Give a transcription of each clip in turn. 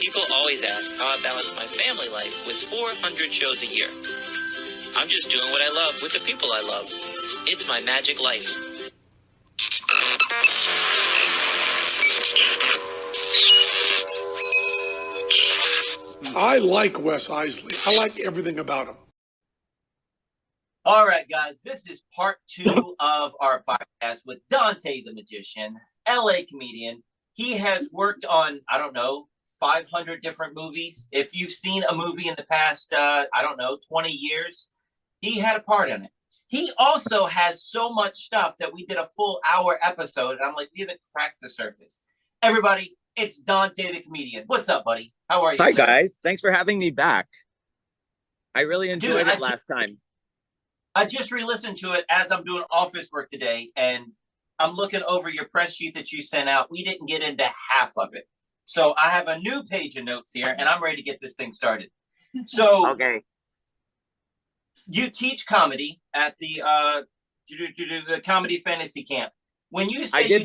People always ask how I balance my family life with 400 shows a year. I'm just doing what I love with the people I love. It's my magic life. I like Wes Iseli. I like everything about him. All right, guys, this is part 2 of our podcast with Dante the Magician, LA comedian. He has worked on, 500 different movies. If you've seen a movie in the past, 20 years, he had a part in it. He also has so much stuff that we did a full hour episode, and I'm like, we haven't cracked the surface. Everybody, it's Dante the comedian. What's up, buddy? How are you, Hi, sir? guys. Thanks for having me back. I really enjoyed it last time. I just re-listened to it as I'm doing office work today, and I'm looking over your press sheet that you sent out. We didn't get into half of it. So I have a new page of notes here, and I'm ready to get this thing started. So Okay. You teach comedy at the comedy fantasy camp. When you say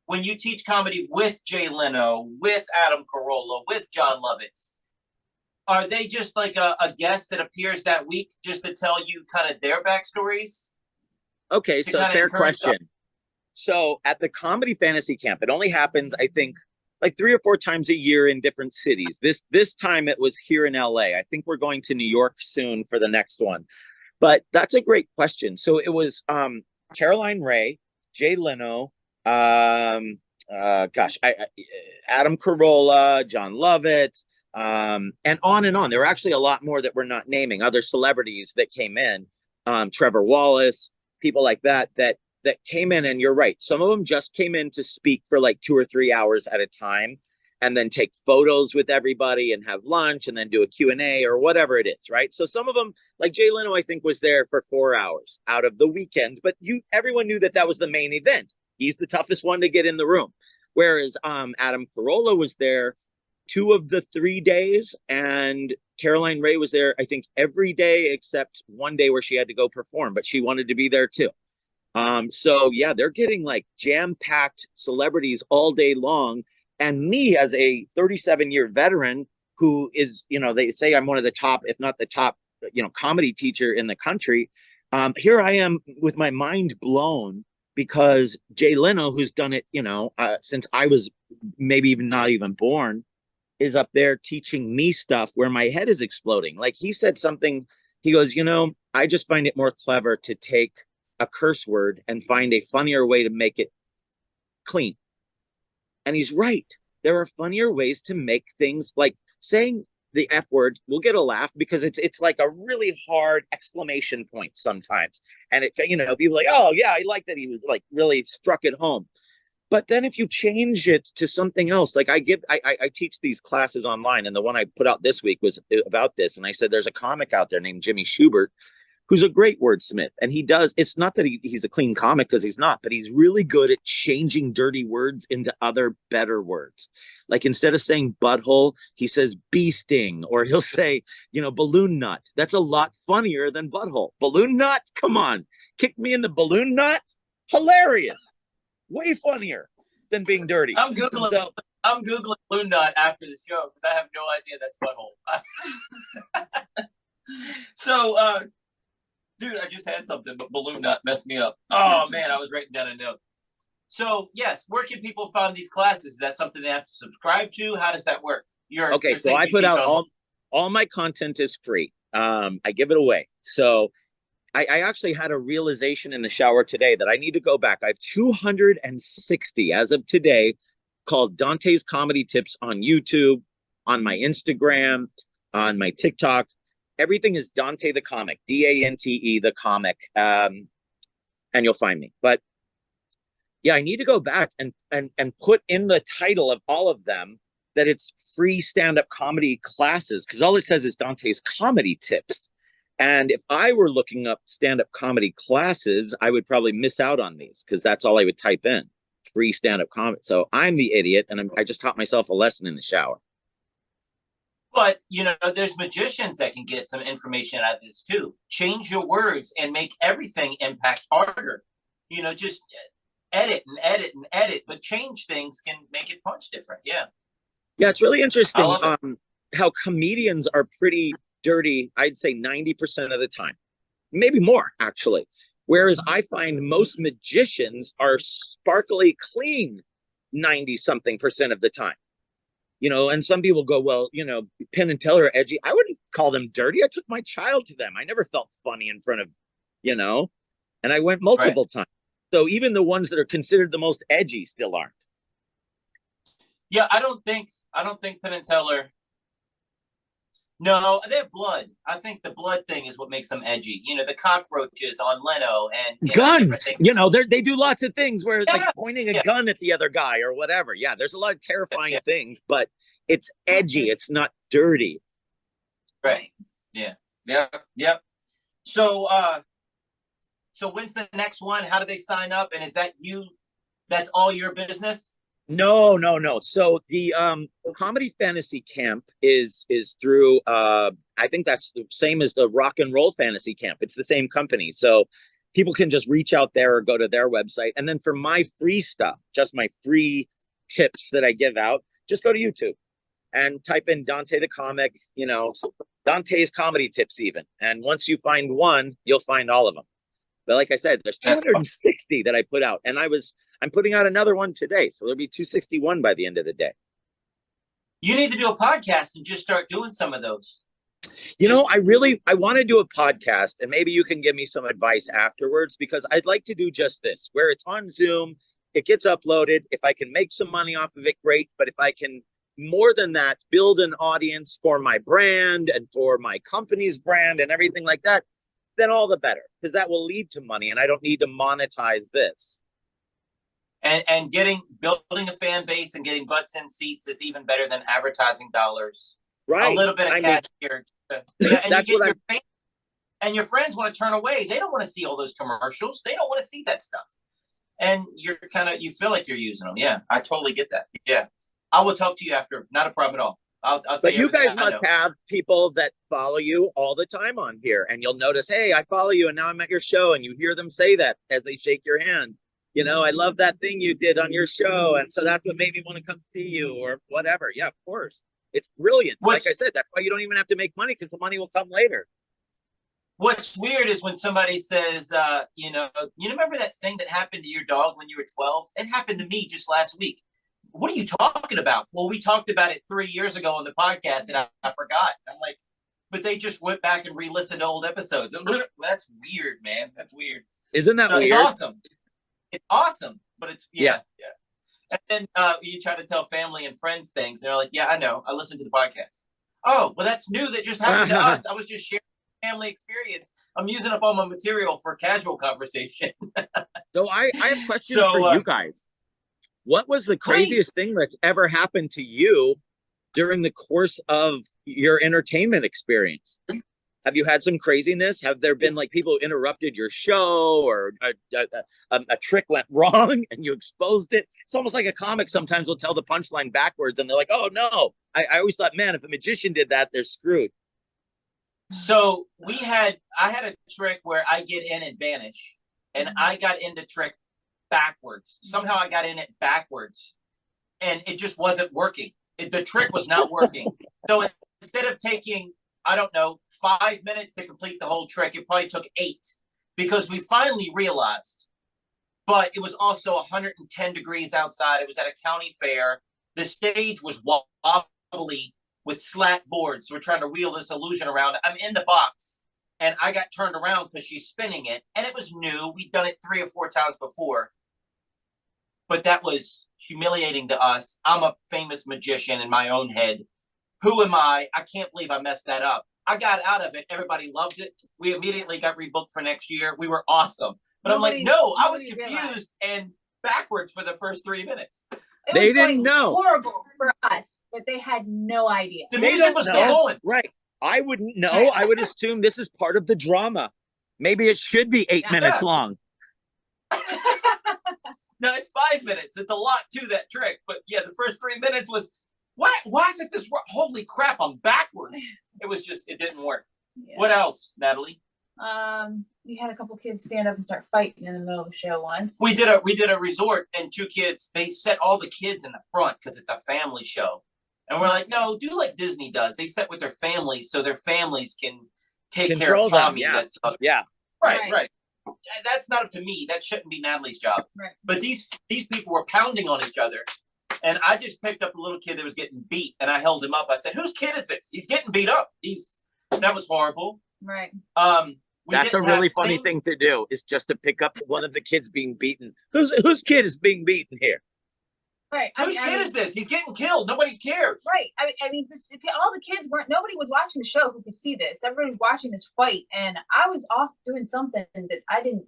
when you teach comedy with Jay Leno, with Adam Carolla, with John Lovitz, are they just like a guest that appears that week just to tell you kind of their backstories? Okay, so fair question. So at the comedy fantasy camp, it only happens, I think, like 3 or 4 times a year in different cities. This time it was here in LA. I think we're going to New York soon for the next one. But that's a great question. So it was Caroline Rhea, Jay Leno, Adam Carolla, John Lovitz, and on and on. There were actually a lot more that we're not naming, other celebrities that came in, Trevor Wallace, people like that came in. And you're right, some of them just came in to speak for like 2 or 3 hours at a time and then take photos with everybody and have lunch and then do a Q&A or whatever it is, right? So some of them, like Jay Leno, I think was there for 4 hours out of the weekend, but everyone knew that was the main event. He's the toughest one to get in the room. Whereas Adam Carolla was there 2 of the 3 days, and Caroline Rhea was there, I think, every day except one day where she had to go perform, but she wanted to be there too. So yeah, they're getting like jam-packed celebrities all day long. And me as a 37-year veteran who is, they say I'm one of the top, if not the top, comedy teacher in the country. Here I am with my mind blown because Jay Leno, who's done it, since I was maybe even not even born, is up there teaching me stuff where my head is exploding. Like he said something, he goes, I just find it more clever to take a curse word and find a funnier way to make it clean. And he's right. There are funnier ways to make things, like saying the F word will get a laugh because it's like a really hard exclamation point sometimes. And it, people are like, oh yeah, I like that he was like really struck it home. But then if you change it to something else, like I teach these classes online, and the one I put out this week was about this. And I said, there's a comic out there named Jimmy Schubert, who's a great wordsmith. And he does, it's not that he's a clean comic, because he's not, but he's really good at changing dirty words into other better words. Like instead of saying butthole, he says bee sting, or he'll say, balloon nut. That's a lot funnier than butthole. Balloon nut? Come on. Kick me in the balloon nut? Hilarious. Way funnier than being dirty. I'm Googling balloon nut after the show because I have no idea that's butthole. So, dude, I just had something, but balloon nut messed me up. Oh man, I was writing down a note. So yes, where can people find these classes? Is that something they have to subscribe to? How does that work? So I put out all my content is free. I give it away. So I actually had a realization in the shower today that I need to go back. I have 260 as of today called Dante's Comedy Tips on YouTube, on my Instagram, on my TikTok. Everything is Dante the Comic, Dante the Comic, and you'll find me. But yeah, I need to go back and put in the title of all of them that it's free stand-up comedy classes, because all it says is Dante's Comedy Tips. And if I were looking up stand-up comedy classes, I would probably miss out on these, because that's all I would type in, free stand-up comedy. So I'm the idiot, and I just taught myself a lesson in the shower. But, there's magicians that can get some information out of this too. Change your words and make everything impact harder. Just edit and edit and edit, but change things can make it punch different. Yeah. Yeah, it's really I interesting love it. how comedians are pretty dirty, I'd say 90% of the time, maybe more actually. Whereas I find most magicians are sparkly clean 90 something percent of the time. And some people go, well, Penn and Teller are edgy. I wouldn't call them dirty. I took my child to them. I never felt funny in front of, you know, and I went Right. multiple times. So even the ones that are considered the most edgy still aren't. Yeah, I don't think Penn and Teller. No, they have blood. I think the blood thing is what makes them edgy. The cockroaches on Leno and different Guns, things. they do lots of things where like Yeah, pointing a yeah, gun at the other guy or whatever. Yeah, there's a lot of terrifying yeah. things, but it's edgy. It's not dirty. Right. Yeah. Yeah. Yeah. So when's the next one? How do they sign up? And is that you? That's all your business? No, no, no. So the comedy fantasy camp is through I think that's the same as the rock and roll fantasy camp. It's the same company. So people can just reach out there or go to their website. And then for my free stuff, just my free tips that I give out, just go to YouTube and type in Dante the comic, Dante's comedy tips even. And once you find one, you'll find all of them. But like I said, there's 260 that I put out, and I'm putting out another one today, so there'll be 261 by the end of the day. You need to do a podcast and just start doing some of those. I want to do a podcast, and maybe you can give me some advice afterwards, because I'd like to do just this, where it's on Zoom, it gets uploaded. If I can make some money off of it, great. But if I can, more than that, build an audience for my brand and for my company's brand and everything like that, then all the better, because that will lead to money, and I don't need to monetize this. And building a fan base and getting butts in seats is even better than advertising dollars. Right. A little bit of cash here. Yeah, and that's what and your friends want to turn away. They don't want to see all those commercials. They don't want to see that stuff. And you feel like you're using them. Yeah, I totally get that. Yeah. I will talk to you after. Not a problem at all. I'll tell but you. You guys must have people that follow you all the time on here, and you'll notice, hey, I follow you, and now I'm at your show, and you hear them say that as they shake your hand. I love that thing you did on your show, and so that's what made me want to come see you or whatever. Yeah, of course. It's brilliant. Like I said, that's why you don't even have to make money, because the money will come later. What's weird is when somebody says, you remember that thing that happened to your dog when you were 12? It happened to me just last week. What are you talking about? Well, we talked about it 3 years ago on the podcast, and I forgot. I'm like, but they just went back and re-listened to old episodes. That's weird, man. That's weird. Isn't that weird? It's awesome. It's awesome, but it's yeah. And then you try to tell family and friends things. They're like, yeah, I know. I listened to the podcast. Oh, well, that's new. That just happened to us. I was just sharing family experience. I'm using up all my material for casual conversation. So I have questions for you guys. What was the craziest thing that's ever happened to you during the course of your entertainment experience? Have you had some craziness? Have there been like people who interrupted your show, or a trick went wrong and you exposed it? It's almost like a comic sometimes will tell the punchline backwards and they're like, oh no. I always thought, man, if a magician did that, they're screwed. So I had a trick where I get in and vanish, and I got into trick backwards. Somehow I got in it backwards, and it just wasn't working. The trick was not working. So instead of taking, I don't know, 5 minutes to complete the whole trick, it probably took 8, because we finally realized. But it was also 110 degrees outside. It was at a county fair. The stage was wobbly with slat boards. So we're trying to wheel this illusion around. I'm in the box, and I got turned around because she's spinning it. And it was new. We'd done it 3 or 4 times before. But that was humiliating to us. I'm a famous magician in my own head. Who am I? I can't believe I messed that up. I got out of it. Everybody loved it. We immediately got rebooked for next year. We were awesome. But I'm like, no, I was confused and backwards for the first 3 minutes. They didn't know. Horrible for us, but they had no idea. The music was still going. Right. I wouldn't know. I would assume this is part of the drama. Maybe it should be 8 minutes long. No, it's 5 minutes. It's a lot to that trick. But yeah, the first 3 minutes was, what? Why is it this? Holy crap, I'm backwards. It didn't work. Yeah. What else, Natalie? We had a couple kids stand up and start fighting in the middle of the show once. We did a resort, and 2 kids, they set all the kids in the front because it's a family show. And we're like, no, do like Disney does. They sit with their families so their families can take care Control of them, Tommy. yeah. That's Yeah. right. That's not up to me. That shouldn't be Natalie's job. Right. But these people were pounding on each other. And I just picked up a little kid that was getting beat and I held him up. I said, whose kid is this? He's getting beat up. That was horrible. Right. That's a really funny thing to do, is just to pick up one of the kids being beaten. Whose kid is being beaten here? Right. Whose kid is this? He's getting killed. Nobody cares. Right. I mean, all the kids nobody was watching the show who could see this. Everybody was watching this fight, and I was off doing something that I didn't.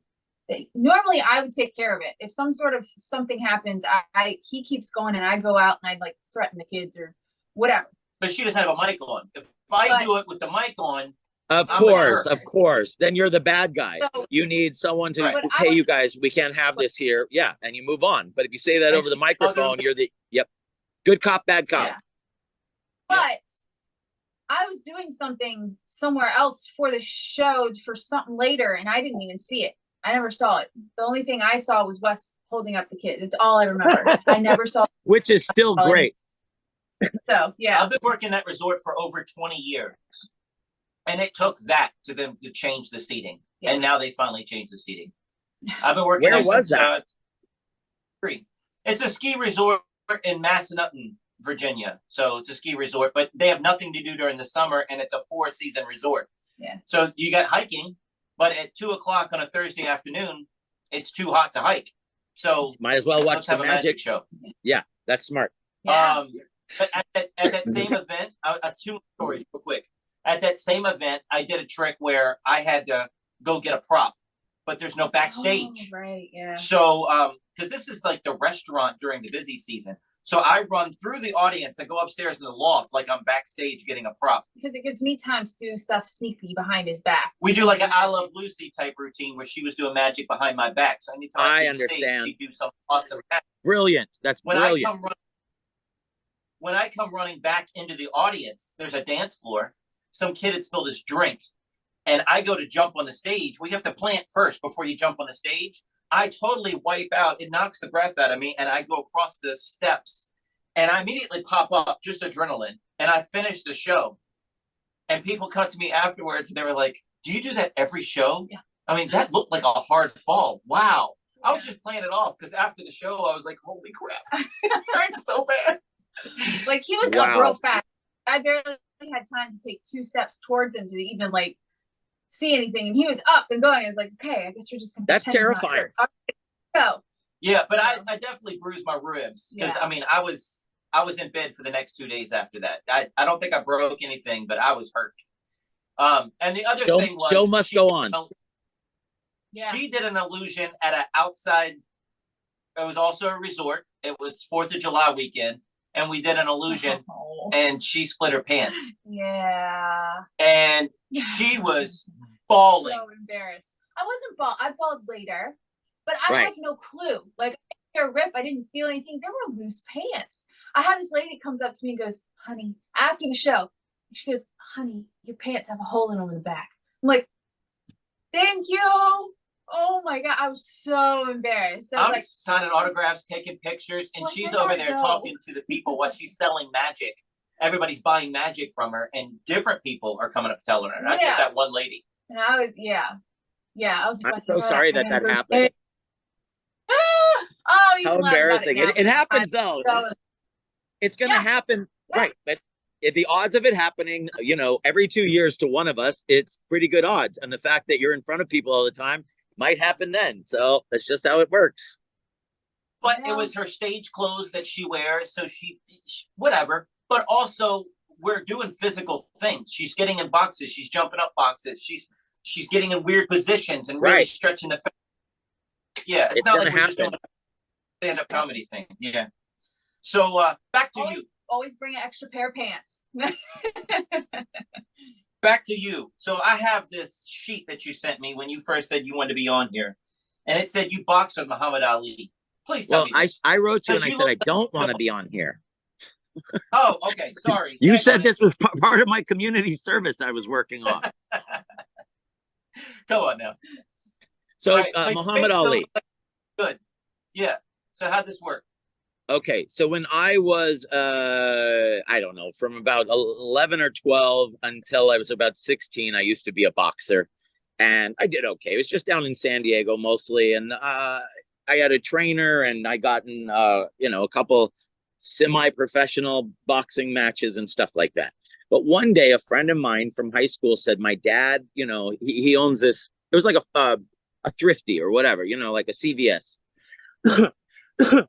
Normally, I would take care of it. If some sort of something happens, he keeps going, and I go out and I like threaten the kids or whatever. But she doesn't have a mic on. If I do it with the mic on, of course, then you're the bad guy. So, you need someone to, Right. hey, you guys, we can't have this here. Yeah, and you move on. But if you say that over the microphone, you're the good cop, bad cop. Yeah. But I was doing something somewhere else for the show for something later, and I didn't even see it. I never saw it. The only thing I saw was Wes holding up the kid. It's all I remember. I never saw Which is still great. So, yeah. I've been working that resort for over 20 years. And it took that to them to change the seating. Yeah. And now they finally changed the seating. I've been working Where there was since that? It's a ski resort in Massanutten, Virginia. So it's a ski resort, but they have nothing to do during the summer, and it's a 4-season resort. Yeah. So you got hiking, but at 2:00 on a Thursday afternoon, it's too hot to hike. So might as well watch let's have the a magic show. Yeah, that's smart. Yeah. But at that same event, two stories real quick. At that same event, I did a trick where I had to go get a prop, but there's no backstage. Oh, right, yeah. So, because this is like the restaurant during the busy season. So I run through the audience. I go upstairs in the loft like I'm backstage getting a prop. Because it gives me time to do stuff sneaky behind his back. We do like an I Love Lucy type routine where she was doing magic behind my back. So anytime I understand. Stage, she'd do some awesome magic. Brilliant. That's brilliant. When I come running back into the audience, there's a dance floor. Some kid had spilled his drink, and I go to jump on the stage. We have to plant first before you jump on the stage. I totally wipe out. It knocks the breath out of me, and I go across the steps, and I immediately pop up, just adrenaline, and I finish the show. And people come to me afterwards, and they were like, "Do you do that every show?" Yeah. I mean, that looked like a hard fall. Wow. I was just playing it off because after the show, I was like, "Holy crap, it hurts so bad." Like, he was up real fast. I barely had time to take 2 steps towards him to even like see anything, and he was up and going. I was like, okay, I guess we're just gonna. That's terrifying. So yeah, but I definitely bruised my ribs because Yeah. I mean I was in bed for the next 2 days after that. I don't think I broke anything, but I was hurt. And the other thing was show must go on. Yeah. She did an illusion at an outside. It was also a resort. It was 4th of July weekend, and we did an illusion, and she split her pants, Yeah. and she was bawling. So embarrassed. I wasn't bald. I bawled later, but I Right. had no clue. Like, I didn't hear a rip. I didn't feel anything. There were loose pants. I had this lady comes up to me and goes, "Honey," after the show, she goes, "Honey, your pants have a hole in them in the back." I'm like, "Thank you." Oh my God, I was so embarrassed. I was I'm like, signing autographs, taking pictures, and Well, she's I over don't there know. talking to the people while she's selling magic. Everybody's buying magic from her, and different people are coming up telling her, not just Yeah. that one lady. and I was, yeah. I was like, I'm so sorry that happened. Oh, you How embarrassing. It happens though. So, It's going to Yeah. happen. Yeah. Right. But the odds of it happening, every 2 years to one of us, it's pretty good odds. And the fact that you're in front of people all the time might happen then. So that's just how it works. But Yeah. it was her stage clothes that she wears, so she whatever. But also, we're doing physical things. She's getting in boxes. She's jumping up boxes. She's getting in weird positions and really Right. stretching the. Yeah, it's not gonna like we're just doing happen. a stand-up comedy thing. Yeah. So back to you. always bring an extra pair of pants. Back to you. So I have this sheet that you sent me when you first said you wanted to be on here, and it said you boxed with Muhammad Ali. Please tell Well, me. I wrote you and I You said, I look- don't want to be on here. Oh, okay. Sorry. You Hang said on. this was part of my community service I was working on. Come on now. So, All right, so Muhammad face still Ali. looks good. Yeah. So how'd this work? Okay, so when I was I don't know, from about 11 or 12 until I was about 16, I used to be a boxer and I did okay. It was just down in San Diego mostly, and I had a trainer and I gotten you know, a couple semi-professional boxing matches and stuff like that. But one day a friend of mine from high school said my dad, you know, he owns this, it was like a thrifty or whatever, you know, like a CVS.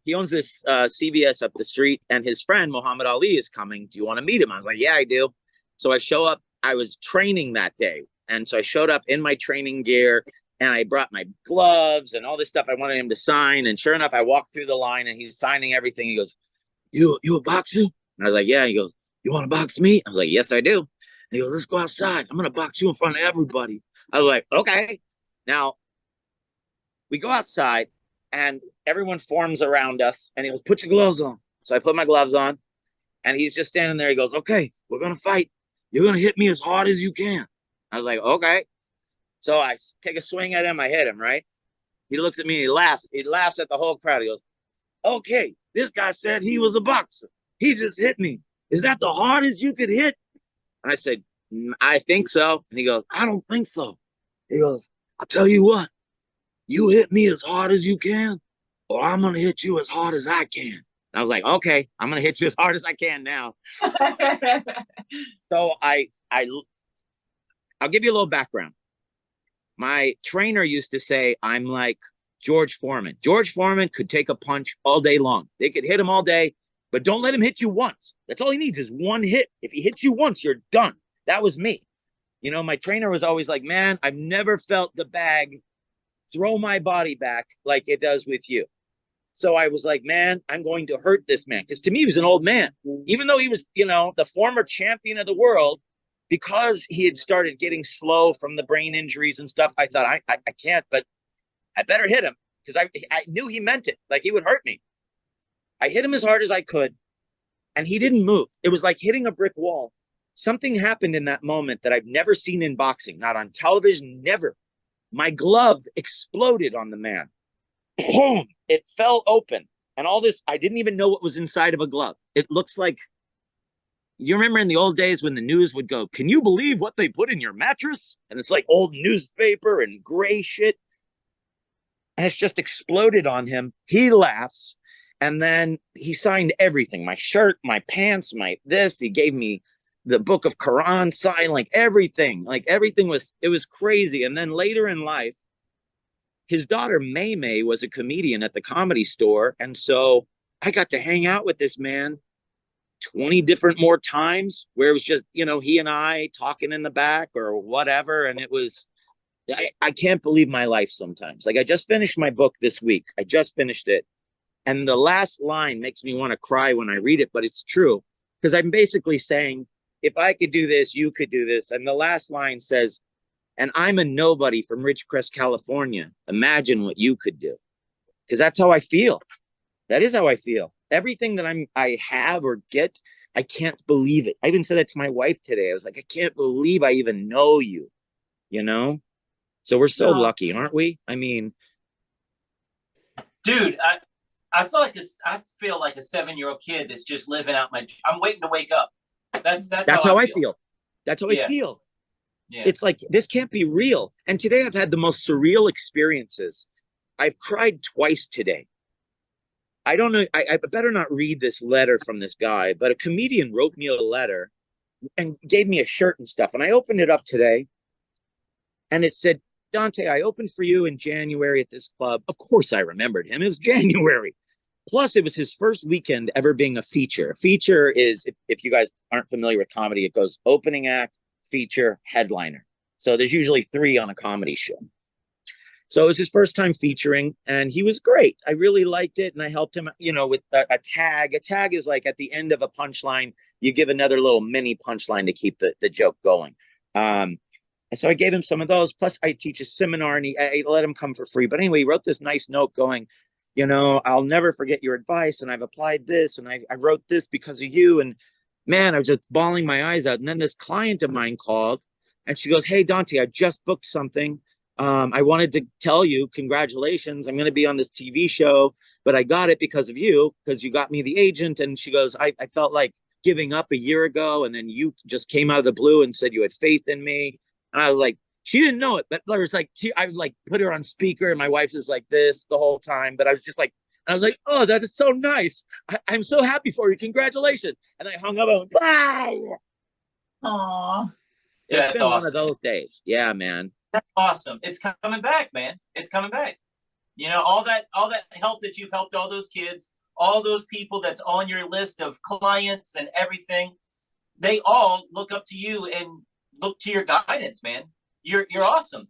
He owns this CVS up the street, and his friend Muhammad Ali is coming. Do you want to meet him? I was like, yeah, I do. So I show up. I was training that day, and so I showed up in my training gear, and I brought my gloves and all this stuff I wanted him to sign. And sure enough, I walked through the line, and he's signing everything. He goes, "You a boxer?" And I was like, "Yeah." He goes, "You want to box me?" I was like, "Yes, I do." And he goes, "Let's go outside. I'm gonna box you in front of everybody." I was like, "Okay." Now we go outside and everyone forms around us and he goes, "Put your gloves on." So I put my gloves on and he's just standing there. He goes, "Okay, we're going to fight. You're going to hit me as hard as you can." I was like, "Okay." So I take a swing at him. I hit him, right? He looks at me. He laughs. He laughs at the whole crowd. He goes, "Okay, this guy said he was a boxer. He just hit me. Is that the hardest you could hit?" And I said, "I think so." And he goes, "I don't think so." He goes, "I'll tell you what. You hit me as hard as you can, or I'm gonna hit you as hard as I can." And I was like, "Okay, I'm gonna hit you as hard as I can now." So I'll give you a little background. My trainer used to say I'm like George Foreman. George Foreman could take a punch all day long. They could hit him all day, but don't let him hit you once. That's all he needs is one hit. If he hits you once, you're done. That was me. You know, my trainer was always like, "Man, I've never felt the bag throw my body back like it does with you." So I was like, "Man, I'm going to hurt this man." Because to me, he was an old man. Even though he was, you know, the former champion of the world, because he had started getting slow from the brain injuries and stuff, I thought, I can't, but I better hit him because I knew he meant it. Like he would hurt me. I hit him as hard as I could, and he didn't move. It was like hitting a brick wall. Something happened in that moment that I've never seen in boxing, not on television, never. My glove exploded on the man. Boom! It fell open. And all this, I didn't even know what was inside of a glove. It looks like, you remember in the old days when the news would go, "Can you believe what they put in your mattress?" And it's like old newspaper and gray shit. And it's just exploded on him. He laughs. And then he signed everything, my shirt, my pants, my this. He gave me the book of Quran sign, like everything. Like everything was, it was crazy. And then later in life, his daughter May May was a comedian at the Comedy Store. And so I got to hang out with this man 20 different more times where it was just, you know, he and I talking in the back or whatever. And it was, I can't believe my life sometimes. Like I just finished my book this week. I just finished it. And the last line makes me want to cry when I read it, but it's true. Because I'm basically saying, if I could do this, you could do this. And the last line says, "And I'm a nobody from Ridgecrest, California. Imagine what you could do." Because that's how I feel. That is how I feel. Everything that I have or get, I can't believe it. I even said that to my wife today. I was like, "I can't believe I even know you," you know? So we're so lucky, aren't we? I mean, dude, I feel like a 7-year-old kid that's just living out my. I'm waiting to wake up. That's how I feel. That's how I feel. Yeah. It's like, this can't be real. And today I've had the most surreal experiences. I've cried twice today. I don't know. I better not read this letter from this guy, but a comedian wrote me a letter and gave me a shirt and stuff. And I opened it up today and it said, "Dante, I opened for you in January at this club." Of course I remembered him. It was January. Plus, it was his first weekend ever being a feature. A feature is, if you guys aren't familiar with comedy, it goes opening act, feature, headliner. So there's usually 3 on a comedy show. So it was his first time featuring, and he was great. I really liked it, and I helped him, you know, with a tag. A tag is like at the end of a punchline, you give another little mini punchline to keep the joke going. And so I gave him some of those. Plus, I teach a seminar, and I let him come for free. But anyway, he wrote this nice note going, you know, "I'll never forget your advice, and I've applied this, and I wrote this because of you." And man, I was just bawling my eyes out. And then this client of mine called, and she goes, "Hey, Dante, I just booked something. I wanted to tell you, congratulations. I'm going to be on this TV show. but I got it because of you, because you got me the agent. And she goes, I felt like giving up a year ago, and then you just came out of the blue and said you had faith in me. And I was like, she didn't know it, but there was like, I like put her on speaker, and my wife's just like this the whole time. But I was just like, I was like, oh, that is so nice. I'm so happy for you. Congratulations. And I hung up and went, bye. Aw. It's That's been awesome. one of those days. Yeah, man. That's awesome. It's coming back, man. It's coming back. You know, all that help that you've helped all those kids, all those people that's on your list of clients and everything, they all look up to you and look to your guidance, man. You're awesome.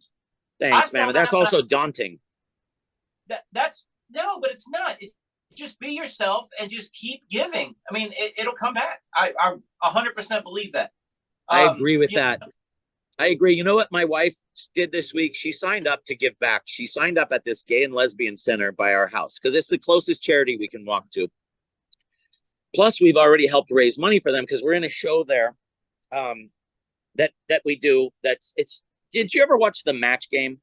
Thanks, man. But that's also daunting. That's no, but it's not. Just be yourself and just keep giving. I mean, it'll come back. I 100% believe that. I agree with that. Know. I agree. You know what my wife did this week? She signed up to give back. She signed up at this gay and lesbian center by our house because it's the closest charity we can walk to. Plus, we've already helped raise money for them because we're in a show there that we do. Did you ever watch the Match Game?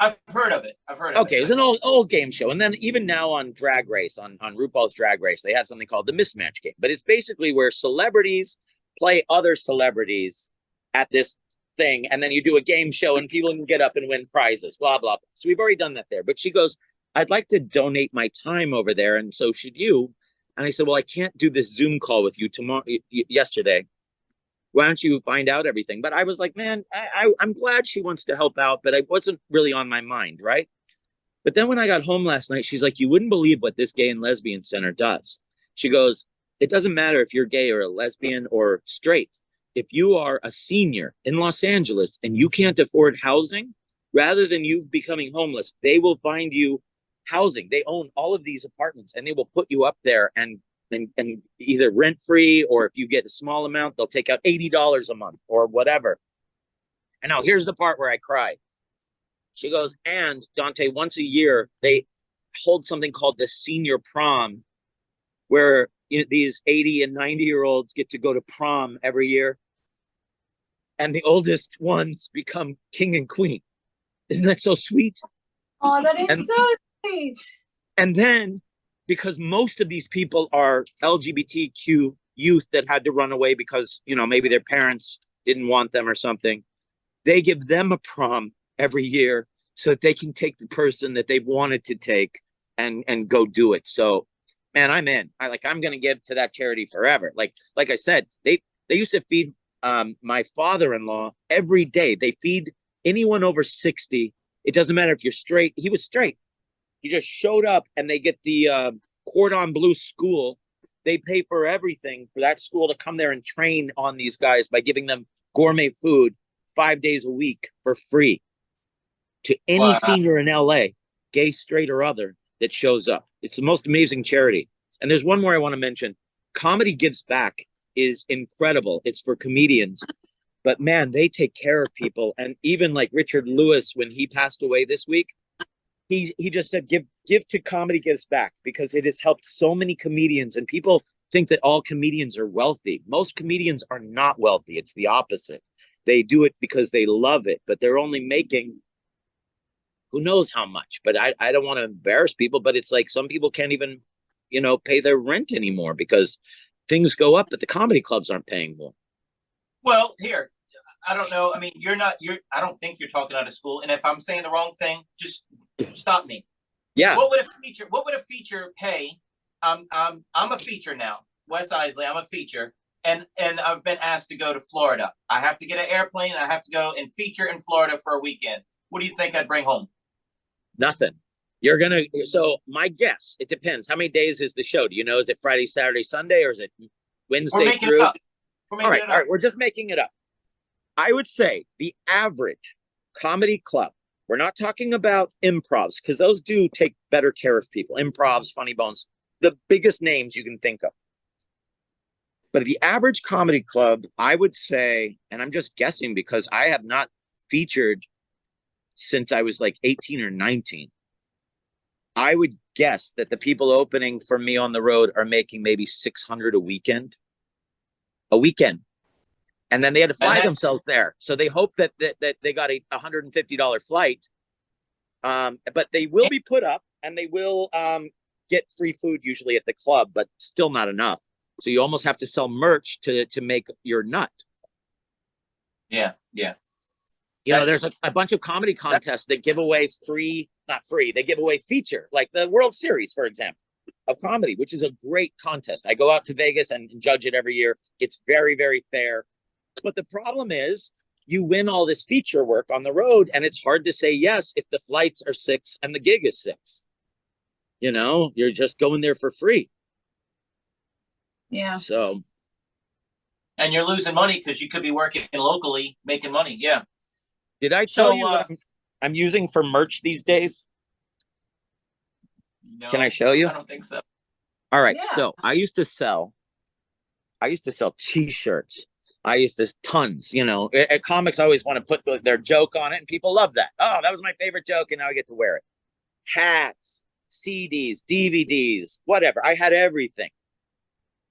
I've heard of it. Okay, it's an old game show. And then even now on Drag Race, on RuPaul's Drag Race, they have something called the Mismatch Game. But it's basically where celebrities play other celebrities at this thing, and then you do a game show and people can get up and win prizes, blah, blah, blah. So we've already done that there. But she goes, I'd like to donate my time over there, and so should you. And I said, well, I can't do this Zoom call with you tomorrow, yesterday. Why don't you find out everything? But I was like, man, I'm glad she wants to help out, but it wasn't really on my mind, right? But then when I got home last night, she's like, you wouldn't believe what this gay and lesbian center does. She goes, it doesn't matter if you're gay or a lesbian or straight. If you are a senior in Los Angeles and you can't afford housing, rather than you becoming homeless, they will find you housing. They own all of these apartments and they will put you up there and either rent free, or if you get a small amount, they'll take out $80 a month or whatever. And now here's the part where I cry. She goes, and Dante, once a year, they hold something called the senior prom, where these 80 and 90-year-olds get to go to prom every year. And the oldest ones become king and queen. Isn't that so sweet? Oh, that is so sweet. And then, because most of these people are LGBTQ youth that had to run away because, maybe their parents didn't want them or something, they give them a prom every year so that they can take the person that they've wanted to take and go do it. So, man, I'm in. I'm going to give to that charity forever. Like I said, they used to feed my father-in-law every day. They feed anyone over 60. It doesn't matter if you're straight. He was straight. He just showed up, and they get the cordon bleu school. They pay for everything for that school to come there and train on these guys by giving them gourmet food 5 days a week for free to any senior in LA, gay, straight, or other, that shows up. It's the most amazing charity. And there's one more I want to mention. Comedy Gives Back is incredible. It's for comedians. But man, they take care of people. And even like Richard Lewis, when he passed away this week, he just said, give to Comedy Gives Back, because it has helped so many comedians. And people think that all comedians are wealthy. Most comedians are not wealthy. It's the opposite. They do it because they love it, but they're only making who knows how much. But I don't want to embarrass people, but it's like some people can't even, pay their rent anymore because things go up, but the comedy clubs aren't paying more. Well, here, I don't know. I mean, I don't think you're talking out of school. And if I'm saying the wrong thing, just stop me. Yeah. What would a feature pay? I'm a feature now. Wes Iseli, I'm a feature. And I've been asked to go to Florida. I have to get an airplane. I have to go and feature in Florida for a weekend. What do you think I'd bring home? Nothing. So my guess, it depends. How many days is the show? Do you know? Is it Friday, Saturday, Sunday, or is it Wednesday through? All right. We're just making it up. I would say the average comedy club, we're not talking about improvs, because those do take better care of people. Improvs, Funny Bones, the biggest names you can think of. But the average comedy club, I would say, and I'm just guessing because I have not featured since I was like 18 or 19. I would guess that the people opening for me on the road are making maybe $600 a weekend. And then they had to fly themselves there. So they hope that they got a $150 flight. But they will be put up. and they will get free food usually at the club, but still not enough. So you almost have to sell merch to make your nut. Yeah, yeah. You know, there's a bunch of comedy contests that give away free, not free, they give away feature, like the World Series, for example, of comedy, which is a great contest. I go out to Vegas and judge it every year. It's very, very fair. But the problem is you win all this feature work on the road, and it's hard to say yes if the flights are $6 and the gig is $6. You know, you're just going there for free. Yeah. So. And you're losing money because you could be working locally, making money. Yeah. Did I tell you what I'm using for merch these days? No, can I show you? I don't think so. All right. Yeah. So I used to sell t-shirts. I used to tons, you know, at comics always want to put their joke on it, and people love that. Oh, that was my favorite joke, and now I get to wear it. Hats, CDs, DVDs, whatever. I had everything.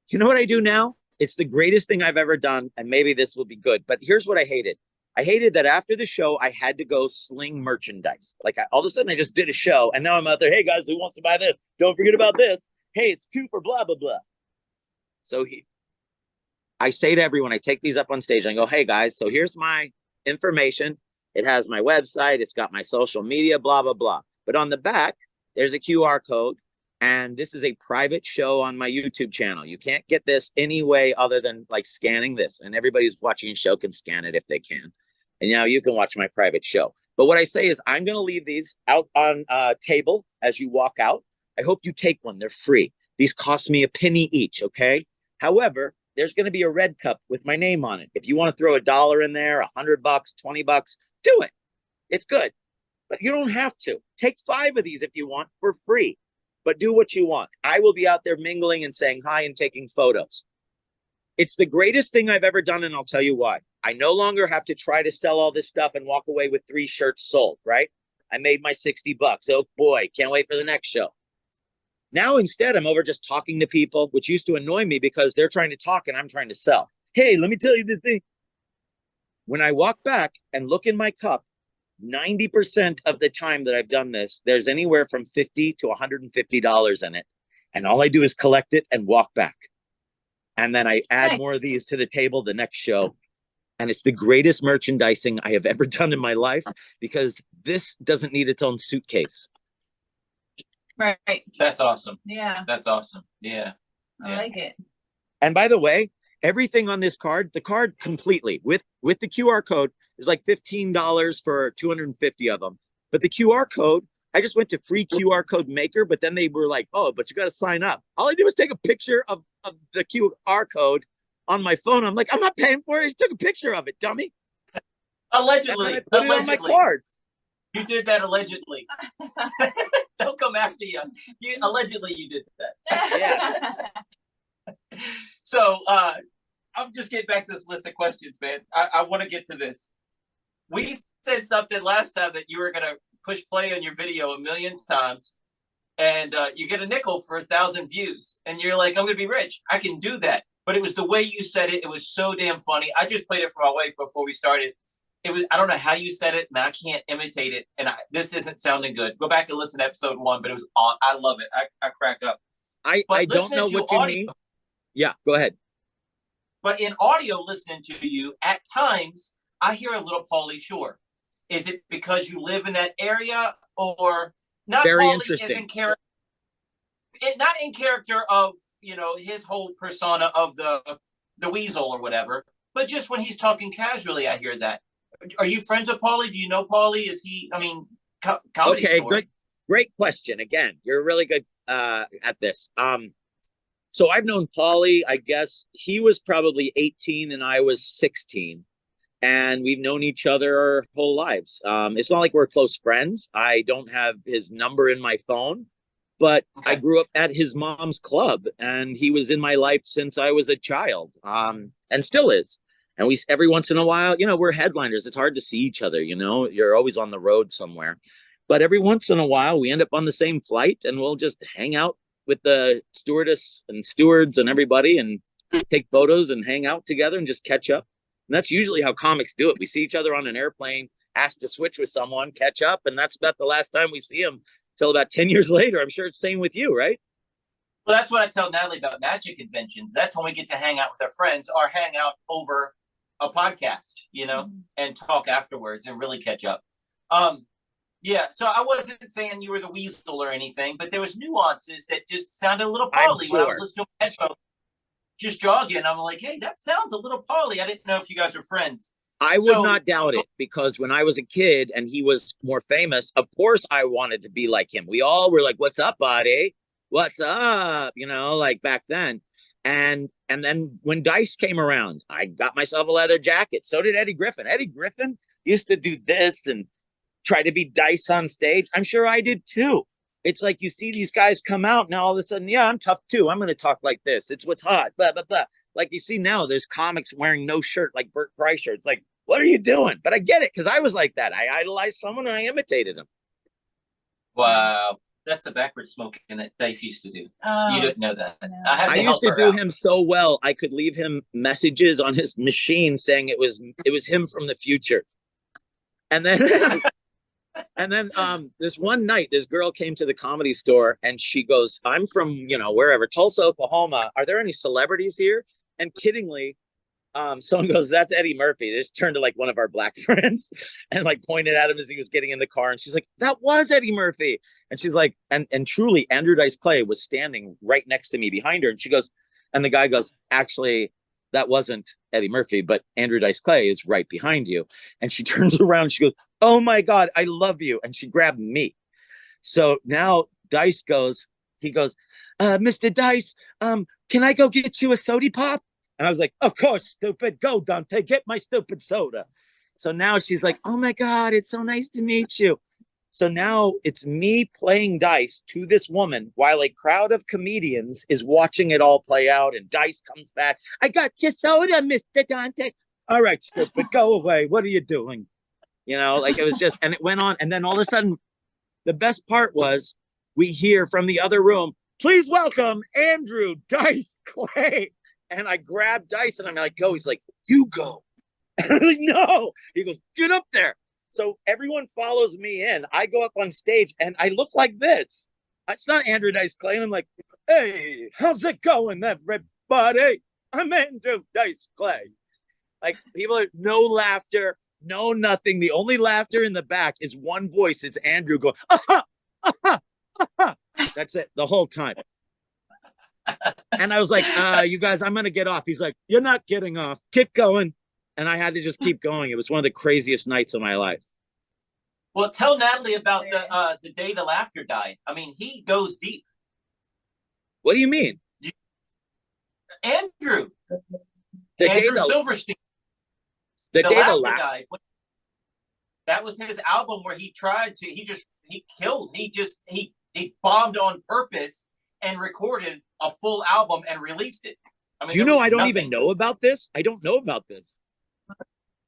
You know what I do now? It's the greatest thing I've ever done, and maybe this will be good. But here's what I hated. I hated that after the show, I had to go sling merchandise. Like all of a sudden, I just did a show, and now I'm out there. Hey, guys, who wants to buy this? Don't forget about this. Hey, it's 2 for blah, blah, blah. So I say to everyone, I take these up on stage, and I go, hey, guys, so here's my information. It has my website. It's got my social media, blah, blah, blah. But on the back, there's a QR code. And this is a private show on my YouTube channel. You can't get this any way other than like scanning this. And everybody who's watching a show can scan it if they can. And now you can watch my private show. But what I say is I'm going to leave these out on a table as you walk out. I hope you take one. They're free. These cost me a penny each, okay? However, there's going to be a red cup with my name on it. If you want to throw $1 in there, $100, $20, do it. It's good. But you don't have to. Take 5 of these if you want for free. But do what you want. I will be out there mingling and saying hi and taking photos. It's the greatest thing I've ever done, and I'll tell you why. I no longer have to try to sell all this stuff and walk away with 3 shirts sold, right? I made my $60. Oh boy, can't wait for the next show. Now instead, I'm over just talking to people, which used to annoy me because they're trying to talk and I'm trying to sell. Hey, let me tell you this thing. When I walk back and look in my cup, 90% of the time that I've done this, there's anywhere from $50 to $150 in it. And all I do is collect it and walk back. And then I add more of these to the table the next show. And it's the greatest merchandising I have ever done in my life because this doesn't need its own suitcase. Right. That's awesome. Yeah. That's awesome. Yeah. I like it. And by the way, everything on this card, the card completely with the QR code is like $15 for 250 of them. But the QR code, I just went to free QR code maker, but then they were like, oh, but you got to sign up. All I did was take a picture of the QR code on my phone. I'm like, I'm not paying for it. You took a picture of it, dummy. Allegedly. And then I put it on my cards. You did that allegedly. Don't come after you. Allegedly, you did that. Yeah. So I'm just getting back to this list of questions, man. I want to get to this. We said something last time that you were going to push play on your video 1,000,000 times and you get a nickel for 1,000 views. And you're like, I'm going to be rich. I can do that. But it was the way you said it. It was so damn funny. I just played it for my wife before we started. It was, I don't know how you said it, man. I can't imitate it. And this isn't sounding good. Go back and listen to episode 1, but it was on. I love it. I crack up. I don't know what you mean. Yeah, go ahead. But in audio, listening to you, at times, I hear a little Pauly Shore. Is it because you live in that area, or not? Very Pauly interesting. Is in character, not in character of his whole persona of the weasel or whatever, but just when he's talking casually, I hear that. Are you friends with Pauly? Do you know Pauly? Is he? I mean, comedy okay, story. great question. Again, you're really good at this. So I've known Pauly, I guess he was probably 18 and I was 16. And we've known each other our whole lives. It's not like we're close friends. I don't have his number in my phone, but I grew up at his mom's club and he was in my life since I was a child, and still is. And we, every once in a while, we're headliners. It's hard to see each other, you're always on the road somewhere. But every once in a while, we end up on the same flight and we'll just hang out with the stewardess and stewards and everybody and take photos and hang out together and just catch up. And that's usually how comics do it. We see each other on an airplane, ask to switch with someone, catch up, and that's about the last time we see them till about 10 years later. I'm sure it's the same with you, right? Well, that's what I tell Natalie about magic conventions. That's when we get to hang out with our friends or hang out over a podcast, and talk afterwards and really catch up. Yeah, so I wasn't saying you were the weasel or anything, but there was nuances that just sounded a little poly when I was listening to headphones, just jogging. I'm like, hey, that sounds a little poly. I didn't know if you guys were friends. I would not doubt it, because when I was a kid and he was more famous, of course I wanted to be like him. We all were like, what's up, buddy? What's up? Like back then. And then when Dice came around, I got myself a leather jacket. So did Eddie Griffin. Eddie Griffin used to do this and try to be Dice on stage. I'm sure I did too. It's like you see these guys come out now all of a sudden, yeah, I'm tough too. I'm going to talk like this. It's what's hot, blah, blah, blah. Like you see now, there's comics wearing no shirt like Bert Kreischer. It's like, what are you doing? But I get it, because I was like that. I idolized someone and I imitated him. Wow. That's the backwards smoking that Dave used to do. You didn't know that. No. I used to do him so well, I could leave him messages on his machine saying it was him from the future. And then this one night, this girl came to the Comedy Store and she goes, I'm from, wherever, Tulsa, Oklahoma. Are there any celebrities here? And kiddingly, someone goes, that's Eddie Murphy. They just turned to like one of our black friends and like pointed at him as he was getting in the car. And she's like, that was Eddie Murphy. And she's like, and truly, Andrew Dice Clay was standing right next to me behind her. And she goes, and the guy goes, actually, that wasn't Eddie Murphy, but Andrew Dice Clay is right behind you. And she turns around and she goes, oh my God, I love you. And she grabbed me. So now Dice goes, Mr. Dice, can I go get you a soda pop? And I was like, of course, stupid. Go, Dante, get my stupid soda. So now she's like, oh my God, it's so nice to meet you. So now it's me playing Dice to this woman while a crowd of comedians is watching it all play out. And Dice comes back. I got your soda, Mr. Dante. All right, stupid, go away. What are you doing? Like it was just, and it went on. And then all of a sudden, the best part was we hear from the other room, please welcome Andrew Dice Clay. And I grabbed Dice and I'm like, go. He's like, you go. And I'm like, no. He goes, get up there. So everyone follows me in. I go up on stage and I look like this. It's not Andrew Dice Clay. And I'm like, hey, how's it going, everybody? I'm Andrew Dice Clay. Like people are no laughter, no nothing. The only laughter in the back is one voice. It's Andrew going, aha, aha, aha. That's it the whole time. And I was like, you guys, I'm going to get off. He's like, you're not getting off. Keep going. And I had to just keep going. It was one of the craziest nights of my life. Well, tell Natalie about the day the laughter died. I mean, he goes deep. What do you mean? Andrew Andrew Silverstein. The day the laughter died. That was his album where he tried to. He bombed on purpose and recorded a full album and released it. I mean, I don't even know about this. I don't know about this.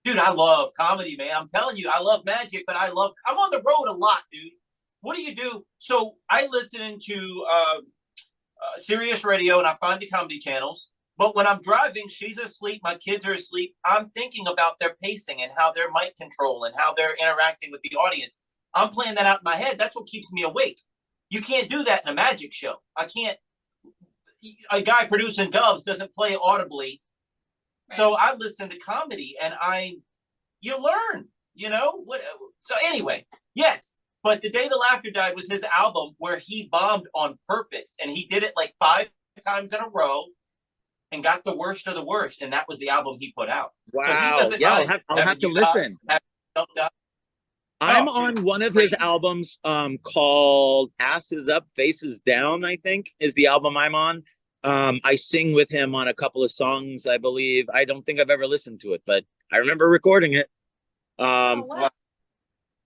Dude, I love comedy, man. I'm telling you, I love magic, but I'm on the road a lot, dude. What do you do? So I listen to Sirius Radio and I find the comedy channels. But when I'm driving, she's asleep, my kids are asleep. I'm thinking about their pacing and how their mic control and how they're interacting with the audience. I'm playing that out in my head. That's what keeps me awake. You can't do that in a magic show. I can't. A guy producing dubs doesn't play audibly. So I listen to comedy and you learn, So anyway, yes. But The Day the Laughter Died was his album where he bombed on purpose. And he did it like 5 times in a row and got the worst of the worst. And that was the album he put out. Wow. So he doesn't I'll have to listen. I'm on one of his albums called Asses Up, Faces Down, I think, is the album I'm on. I sing with him on a couple of songs, I believe. I don't think I've ever listened to it, but I remember recording it. Wow.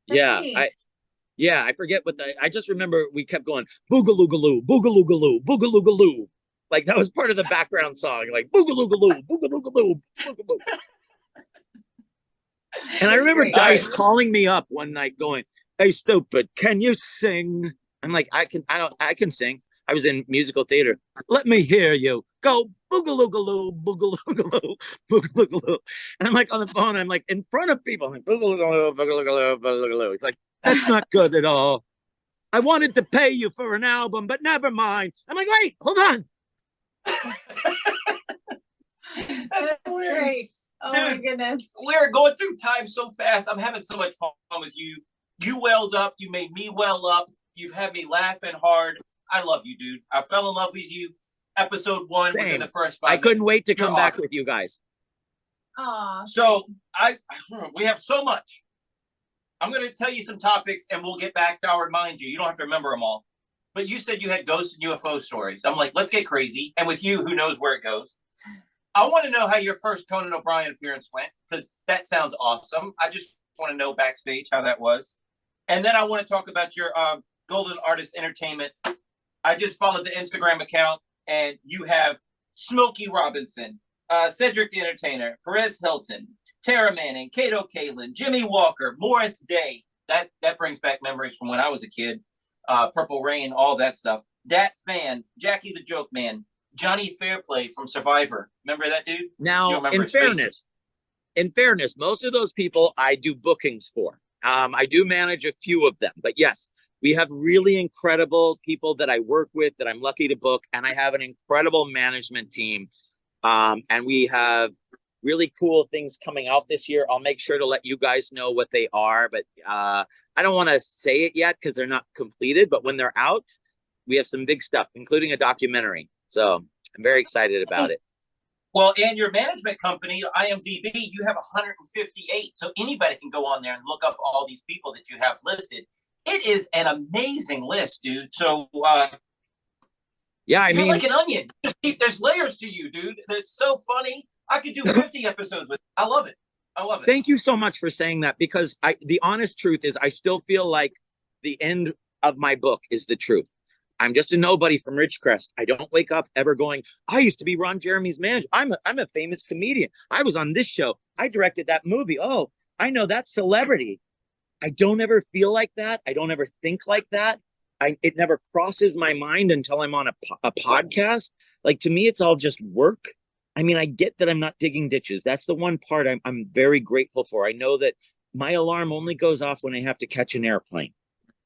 I forget I just remember we kept going, boogaloogaloo, boogaloogaloo, boogaloogaloo. Like that was part of the background song, like boogaloogaloo, boogaloogaloo, boogaloo. And I remember Dice calling me up one night going, hey, stupid, can you sing? I'm like, I can sing. I was in musical theater. Let me hear you. Go boogaloogaloo, boogaloogaloo, boogaloogaloo. And I'm like on the phone. I'm like in front of people. I'm like boogaloogaloo, boogaloogaloo, boogaloogaloo. It's like, that's not good at all. I wanted to pay you for an album, but never mind. I'm like, wait, hold on. That's great. Oh my Dude, goodness. We're going through time so fast. I'm having so much fun with you. You welled up. You made me well up. You've had me laughing hard. I love you, dude. I fell in love with you. Episode 1 Same. within the first 5 I minutes. couldn't wait to come You're back awesome. with you guys. Aw. So we have so much. I'm going to tell you some topics, and we'll get back to. I'll remind you. You don't have to remember them all. But you said you had ghost and UFO stories. I'm like, let's get crazy. And with you, who knows where it goes? I want to know how your first Conan O'Brien appearance went, because that sounds awesome. I just want to know backstage how that was. And then I want to talk about your Golden Artist Entertainment. I just followed the Instagram account, and you have Smokey Robinson, Cedric the Entertainer, Perez Hilton, Tara Manning, Kato Kalin, Jimmy Walker, Morris Day. That brings back memories from when I was a kid. Purple Rain, all that stuff. Dat Fan, Jackie the Joke Man, Johnny Fairplay from Survivor. Remember that dude? Now, in fairness, most of those people I do bookings for. I do manage a few of them, but yes, we have really incredible people that I work with that I'm lucky to book, and I have an incredible management team. And we have really cool things coming out this year. I'll make sure to let you guys know what they are, but I don't want to say it yet because they're not completed, but when they're out, we have some big stuff, including a documentary. So I'm very excited about it. Well, and your management company, IMDb, you have 158. So anybody can go on there and look up all these people that you have listed. It is an amazing list, dude. So yeah, I you're mean, like an onion. There's layers to you, dude. That's so funny. I could do 50 episodes with it. I love it. I love it. Thank you so much for saying that, because the honest truth is I still feel like the end of my book is the truth. I'm just a nobody from Ridgecrest. I don't wake up ever going, I used to be Ron Jeremy's manager. I'm a famous comedian. I was on this show. I directed that movie. Oh, I know that celebrity. I don't ever feel like that. I don't ever think like that. It never crosses my mind until I'm on a podcast. Like, to me, it's all just work. I mean, I get that I'm not digging ditches. That's the one part I'm very grateful for. I know that my alarm only goes off when I have to catch an airplane.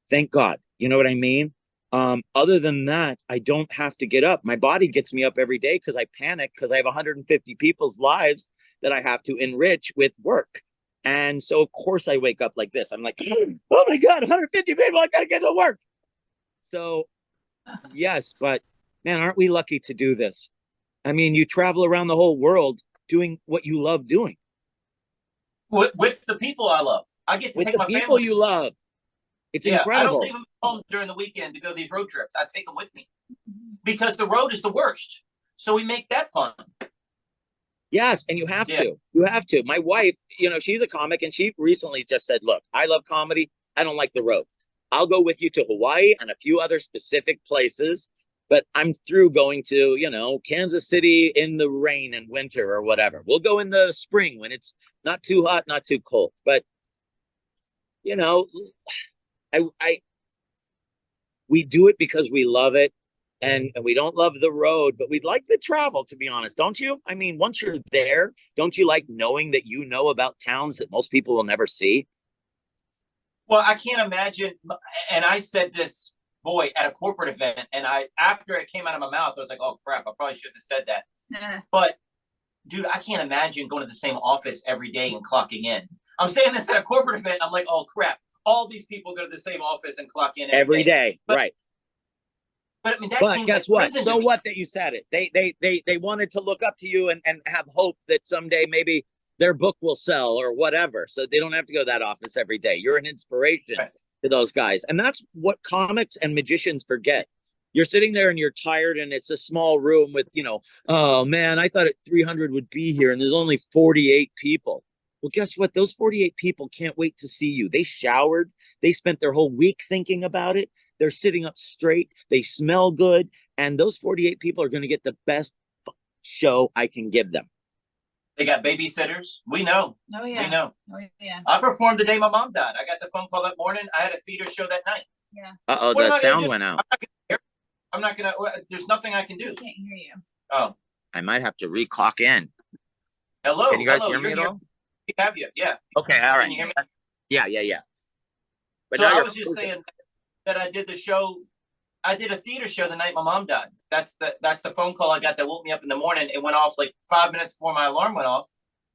Thank God. You know what I mean? Other than that, I don't have to get up. My body gets me up every day because I panic because I have 150 people's lives that I have to enrich with work. And so, of course, I wake up like this. I'm like, oh my God, 150 people, I got to get to work. So, yes, but man, aren't we lucky to do this? I mean, you travel around the whole world doing what you love doing. With the people I love. I get to take my family. With the people you love. It's incredible. I don't leave them home during the weekend to go these road trips. I take them with me because the road is the worst. So we make that fun. Yes, and you have to. You have to. My wife, she's a comic, and she recently just said, look, I love comedy. I don't like the road. I'll go with you to Hawaii and a few other specific places, but I'm through going to, Kansas City in the rain and winter or whatever. We'll go in the spring when it's not too hot, not too cold. But, we do it because we love it, and we don't love the road, but we'd like the travel, to be honest. Don't you? I mean, once you're there, don't you like knowing that you know about towns that most people will never see? Well, I can't imagine. And I said this, boy, at a corporate event, and after it came out of my mouth, I was like, oh crap, I probably shouldn't have said that. But dude, I can't imagine going to the same office every day and clocking in. I'm saying this at a corporate event. I'm like, oh crap. All these people go to the same office and clock in every day. Right. But I mean, that but guess what? So what that you said it. They wanted to look up to you and have hope that someday maybe their book will sell or whatever. So they don't have to go to that office every day. You're an inspiration to those guys. And that's what comics and magicians forget. You're sitting there and you're tired, and it's a small room with, oh man, I thought 300 would be here and there's only 48 people. Well, guess what? Those 48 people can't wait to see you. They showered. They spent their whole week thinking about it. They're sitting up straight. They smell good. And those 48 people are going to get the best show I can give them. They got babysitters. We know. Oh, yeah. We know. Oh, yeah. I performed the day my mom died. I got the phone call that morning. I had a theater show that night. Yeah. Uh-oh, the sound went out. I'm not going to, there's nothing I can do. I can't hear you. Oh. I might have to re-clock in. Hello. Can you guys hear me at all? We have you. Yeah. Okay. All right. Can you hear me? Yeah. But so I was just saying, that I did the show. I did a theater show the night my mom died. That's the phone call I got that woke me up in the morning. It went off like 5 minutes before my alarm went off.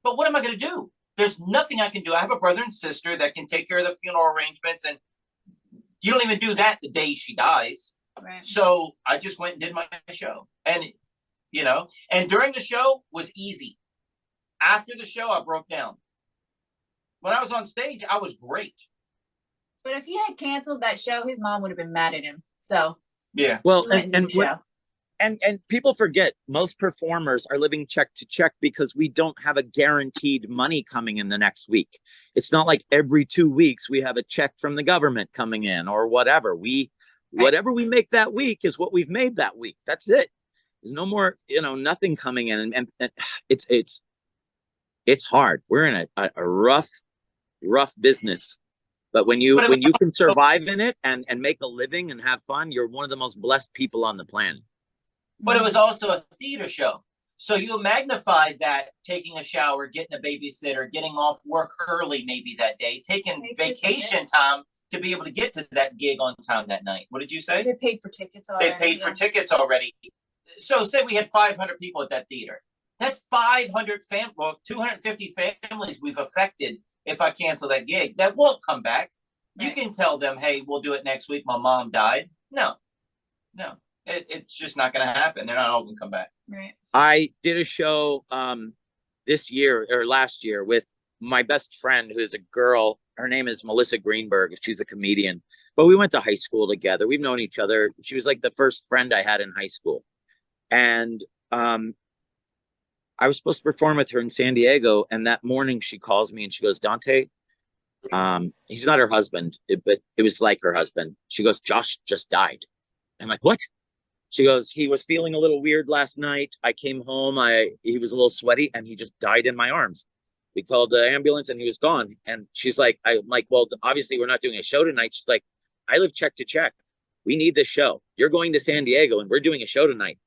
But what am I going to do? There's nothing I can do. I have a brother and sister that can take care of the funeral arrangements, and you don't even do that the day she dies. Right. So I just went and did my show, and and during the show was easy. After the show, I broke down. When I was on stage, I was great. But if he had canceled that show, his mom would have been mad at him. So yeah. Well, he went and did the show. And people forget most performers are living check to check because we don't have a guaranteed money coming in the next week. It's not like every 2 weeks we have a check from the government coming in or whatever. Whatever we make that week is what we've made that week. That's it. There's no more, nothing coming in, and it's hard. We're in a rough business. But when you can survive in it and make a living and have fun, you're one of the most blessed people on the planet. But it was also a theater show. So you magnified that taking a shower, getting a babysitter, getting off work early maybe that day, taking vacation time to be able to get to that gig on time that night. What did you say? They paid for tickets already. They paid for tickets already. So say we had 500 people at that theater. That's 500 well, 250 families we've affected if I cancel that gig. That won't come back. Right. You can tell them, hey, we'll do it next week. My mom died. No. It's just not going to happen. They're not all going to come back. Right. I did a show this year or last year with my best friend, who's a girl. Her name is Melissa Greenberg. She's a comedian, but we went to high school together. We've known each other. She was like the first friend I had in high school. And I was supposed to perform with her in San Diego. And that morning she calls me and she goes, Dante, he's not her husband, but it was like her husband. She goes, Josh just died. I'm like, what? She goes, he was feeling a little weird last night. I came home. He was a little sweaty and he just died in my arms. We called the ambulance and he was gone. And she's like, I'm like, well, obviously we're not doing a show tonight. She's like, I live check to check. We need this show. You're going to San Diego and we're doing a show tonight.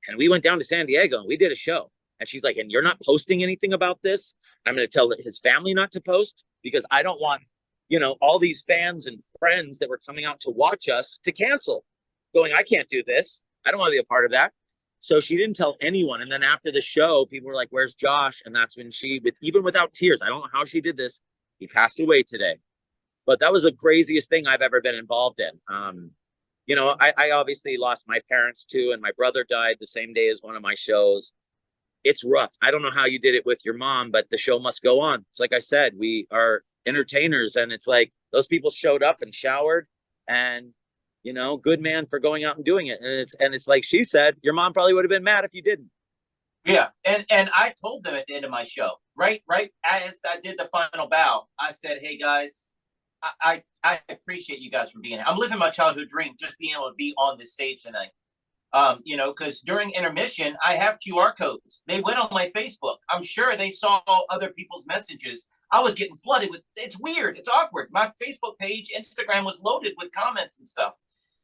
And we went down to San Diego and we did a show. And she's like, and you're not posting anything about this? I'm going to tell his family not to post because I don't want, all these fans and friends that were coming out to watch us to cancel. Going, I can't do this. I don't want to be a part of that. So she didn't tell anyone. And then after the show, people were like, where's Josh? And that's when even without tears, I don't know how she did this. He passed away today. But that was the craziest thing I've ever been involved in. I obviously lost my parents too. And my brother died the same day as one of my shows. It's rough. I don't know how you did it with your mom, but the show must go on. It's like I said, we are entertainers. And it's like those people showed up and showered and good man for going out and doing it. And it's like she said, your mom probably would have been mad if you didn't. Yeah. And I told them at the end of my show, right as I did the final bow, I said, hey guys, I appreciate you guys for being here. I'm living my childhood dream, just being able to be on this stage tonight. Because during intermission, I have QR codes. They went on my Facebook. I'm sure they saw other people's messages. I was getting flooded with, it's weird. It's awkward. My Facebook page, Instagram was loaded with comments and stuff.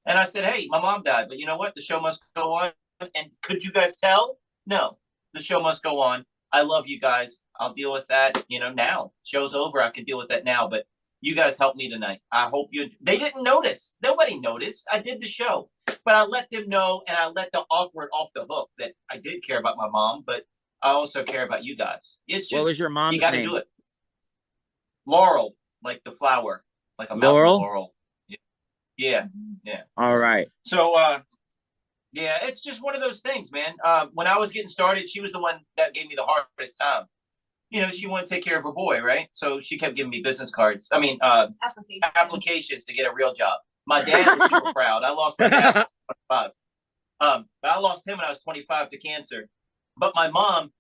And I said, hey, my mom died, but you know what? The show must go on. And could you guys tell? No, the show must go on. I love you guys. I'll deal with that, now. Show's over. I can deal with that now. But you guys helped me tonight. I hope they didn't notice. Nobody noticed. I did the show. But I let them know, and I let the awkward off the hook that I did care about my mom, but I also care about you guys. It's just, what was your mom's you got to name? do it. Laurel, like the flower, like a mountain laurel. Yeah. All right. So, yeah, it's just one of those things, man. When I was getting started, she was the one that gave me the hardest time. She wanted to take care of her boy, right? So she kept giving me business cards. I mean, applications to get a real job. My dad was super proud. I lost my dad when I was 25. But I lost him when I was 25 to cancer. But my mom,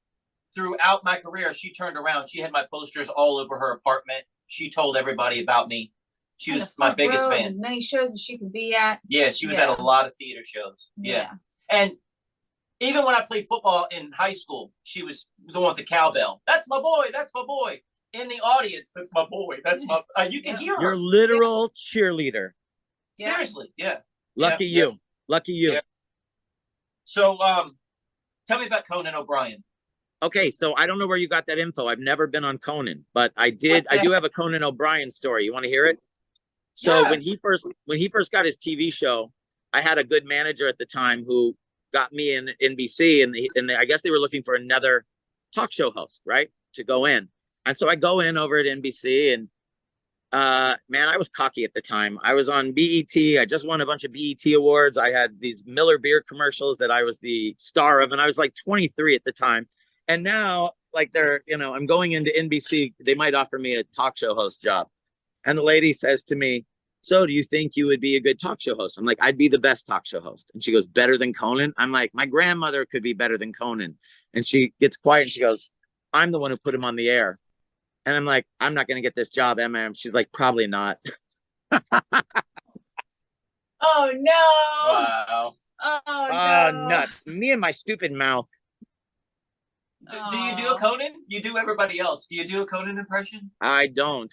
throughout my career, she turned around. She had my posters all over her apartment. She told everybody about me. She was my biggest fan. As many shows as she could be at. Yeah, she was at a lot of theater shows. Yeah. And even when I played football in high school, she was the one with the cowbell. That's my boy. That's my boy. In the audience, that's my boy. That's my. You can hear her. Your literal cheerleader. Seriously, yeah. Lucky you. Lucky you. Yeah. So, tell me about Conan O'Brien. Okay, so I don't know where you got that info. I've never been on Conan, but I do have a Conan O'Brien story. You want to hear it? So Yeah. when he first got his TV show, I had a good manager at the time who got me in NBC, and I guess they were looking for another talk show host, right, to go in. And so I go in over at NBC, and man, I was cocky at the time. I was on BET. I just won a bunch of BET awards. I had these Miller beer commercials that I was the star of, and I was like 23 at the time. And now, like, I'm going into NBC. They might offer me a talk show host job. And the lady says to me, so do you think you would be a good talk show host? I'm like, I'd be the best talk show host. And she goes, better than Conan? I'm like, my grandmother could be better than Conan. And she gets quiet and she goes, I'm the one who put him on the air. And I'm like, I'm not going to get this job, Emma. She's like, probably not. Oh no. Wow. Oh Oh, no. nuts. Me and my stupid mouth. Do you do a Conan? You do everybody else. Do you do a Conan impression? I don't,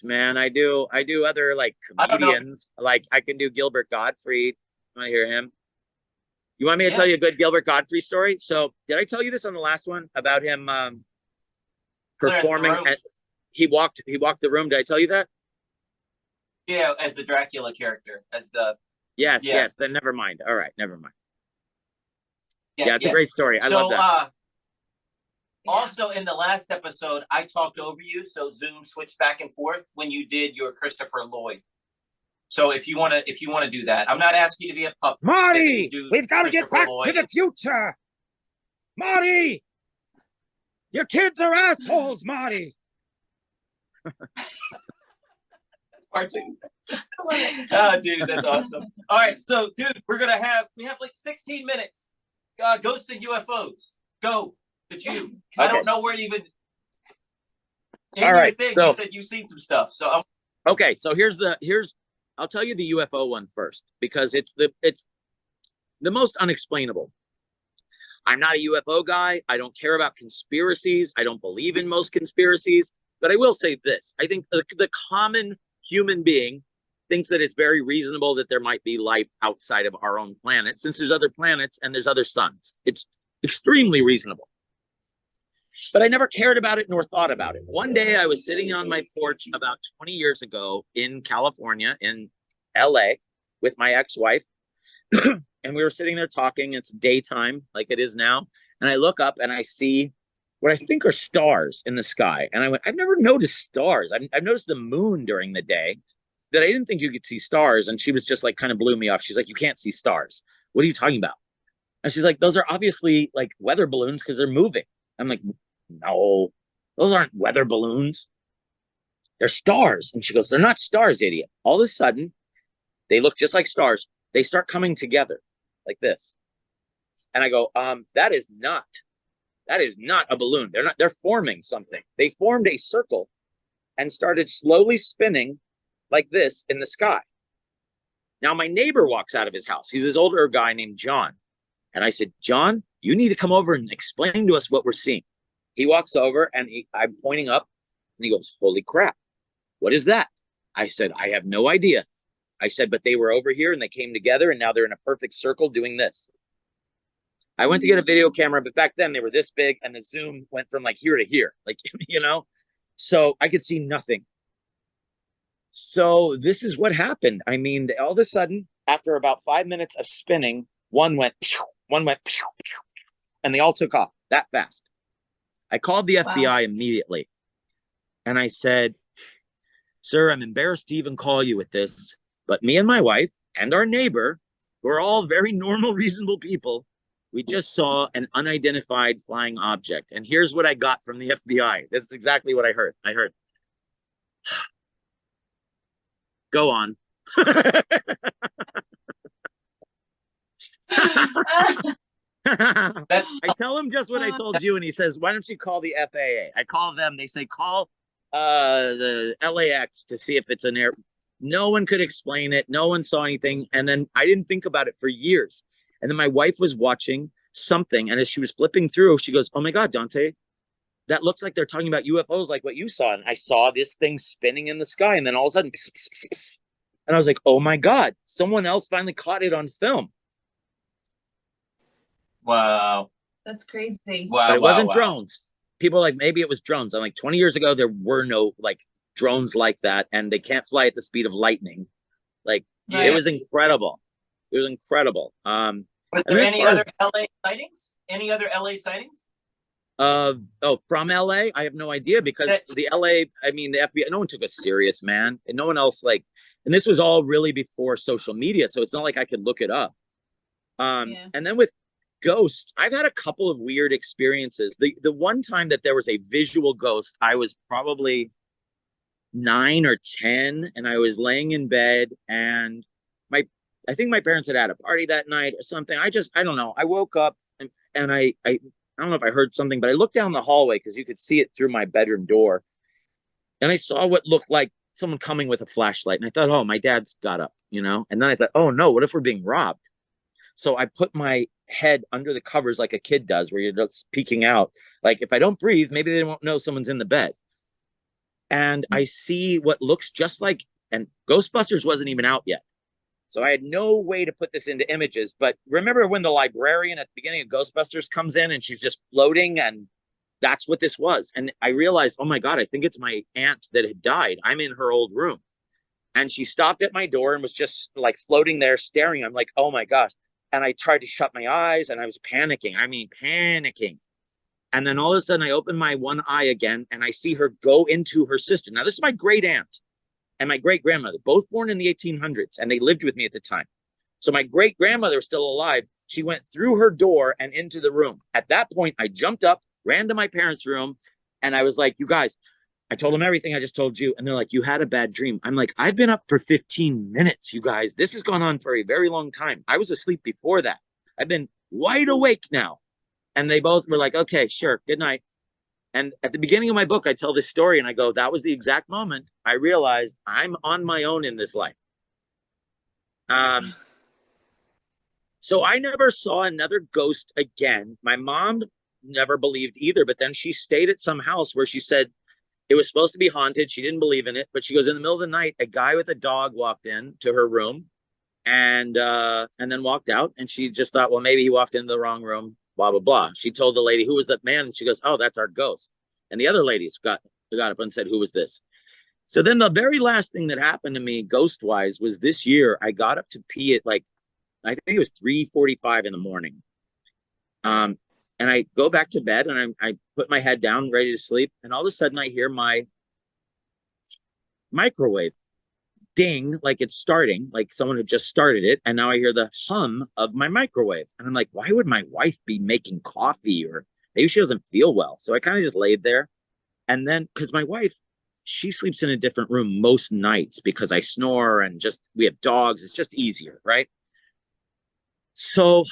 man. I do other like I don't know. comedians. Like I can do Gilbert Gottfried. You want to hear him? You want me to Yes. tell you a good Gilbert Gottfried story? So did I tell you this on the last one about him performing? He walked the room. Did I tell you that? Yeah, as the Dracula character, as the Yes, Yeah. yes. Then never mind. All right, never mind. Yeah, it's a great story. I So, love that. Also, in the last episode, I talked over you, so Zoom switched back and forth when you did your Christopher Lloyd. So if you want to do that, I'm not asking you to be a puppet. Marty, do we've got to get Christopher back Lloyd. to the future. Marty, your kids are assholes, Marty. Part two. Oh, dude, that's awesome. All right, so, dude, we have like 16 minutes. Ghosts and UFOs. Go. It's you. I don't know where to even. All right, Thing, so- you said you've seen some stuff. So Okay, so here's I'll tell you the UFO one first because it's the most unexplainable. I'm not a UFO guy. I don't care about conspiracies. I don't believe in most conspiracies, but I will say this. I think the common human being thinks that it's very reasonable that there might be life outside of our own planet since there's other planets and there's other suns. It's extremely reasonable. But I never cared about it nor thought about it. One day I was sitting on my porch about 20 years ago in California, in LA, with my ex-wife. And we were sitting there talking. It's daytime, like it is now. And I look up and I see what I think are stars in the sky. And I went, I've never noticed stars. I've noticed the moon during the day, that I didn't think you could see stars. And she was just like, kind of blew me off. She's like, you can't see stars. What are you talking about? And she's like, those are obviously like weather balloons because they're moving. I'm like, no, those aren't weather balloons. They're stars. And she goes, they're not stars, idiot. All of a sudden, they look just like stars. They start coming together like this. And I go, that is not a balloon. They're forming something. They formed a circle and started slowly spinning like this in the sky. Now, my neighbor walks out of his house. He's this older guy named John. And I said, John, you need to come over and explain to us what we're seeing. He walks over and I'm pointing up and he goes, holy crap, what is that? I said, I have no idea. I said, but they were over here and they came together and now they're in a perfect circle doing this. I went to get a video camera, but back then they were this big and the zoom went from like here to here, like, so I could see nothing. So this is what happened. I mean, all of a sudden, after about 5 minutes of spinning, one went, and they all took off that fast. I called the FBI immediately. And I said, sir, I'm embarrassed to even call you with this, but me and my wife and our neighbor, who are all very normal, reasonable people, we just saw an unidentified flying object. And here's what I got from the FBI. This is exactly what I heard. Go on. I tell him just what I told you, and he says, why don't you call the FAA? I call them. They say, call the LAX to see if it's an air. No one could explain it. No one saw anything. And then I didn't think about it for years. And then my wife was watching something, and as she was flipping through, she goes, oh my God, Dante, that looks like they're talking about UFOs like what you saw. And I saw this thing spinning in the sky, and then all of a sudden, and I was like, oh my God, someone else finally caught it on film. Wow. That's crazy. Wow. But it wasn't drones. People are like, maybe it was drones. I'm like, 20 years ago, there were no like drones like that, and they can't fly at the speed of lightning. Like Yeah. it was incredible. It was incredible. Was and there as any far other as LA sightings? Any other LA sightings? from LA, I have no idea because the LA, I mean, the FBI, no one took us serious, man, and no one else like. And this was all really before social media, so it's not like I could look it up. And then with ghosts, I've had a couple of weird experiences. The one time that there was a visual ghost, I was probably 9 or 10, and I was laying in bed, and I think my parents had a party that night or something. I don't know. I woke up and I don't know if I heard something, but I looked down the hallway because you could see it through my bedroom door, and I saw what looked like someone coming with a flashlight, and I thought, oh, my dad's got up, you know. And then I thought, oh no, what if we're being robbed? So I put my head under the covers like a kid does, where you're just peeking out. Like if I don't breathe, maybe they won't know someone's in the bed. And I see what looks just like, and Ghostbusters wasn't even out yet. So I had no way to put this into images. But remember when the librarian at the beginning of Ghostbusters comes in and she's just floating, and that's what this was. And I realized, oh my God, I think it's my aunt that had died. I'm in her old room. And she stopped at my door and was just like floating there staring. I'm like, oh my gosh. And I tried to shut my eyes and I was panicking. I mean, panicking. And then all of a sudden I open my one eye again and I see her go into her sister. Now, this is my great aunt and my great grandmother, both born in the 1800s, and they lived with me at the time. So my great grandmother was still alive. She went through her door and into the room. At that point, I jumped up, ran to my parents' room, and I was like, you guys, I told them everything I just told you. And they're like, you had a bad dream. I'm like, I've been up for 15 minutes, you guys. This has gone on for a very long time. I was asleep before that. I've been wide awake now. And they both were like, okay, sure, good night. And at the beginning of my book, I tell this story and I go, that was the exact moment I realized I'm on my own in this life. So I never saw another ghost again. My mom never believed either, but then she stayed at some house where she said it was supposed to be haunted. She didn't believe in it, but she goes, in the middle of the night, a guy with a dog walked in to her room and then walked out. And she just thought, well, maybe he walked into the wrong room, blah, blah, blah. She told the lady, who was that man? And she goes, oh, that's our ghost. And the other ladies got up and said, who was this? So then the very last thing that happened to me ghost wise was this year. I got up to pee at like, I think it was 3:45 in the morning. And I go back to bed and I put my head down, ready to sleep. And all of a sudden I hear my microwave ding, like it's starting, like someone had just started it. And now I hear the hum of my microwave. And I'm like, why would my wife be making coffee? Or maybe she doesn't feel well. So I kind of just laid there. And then, because my wife, she sleeps in a different room most nights because I snore and just, we have dogs. It's just easier, right? So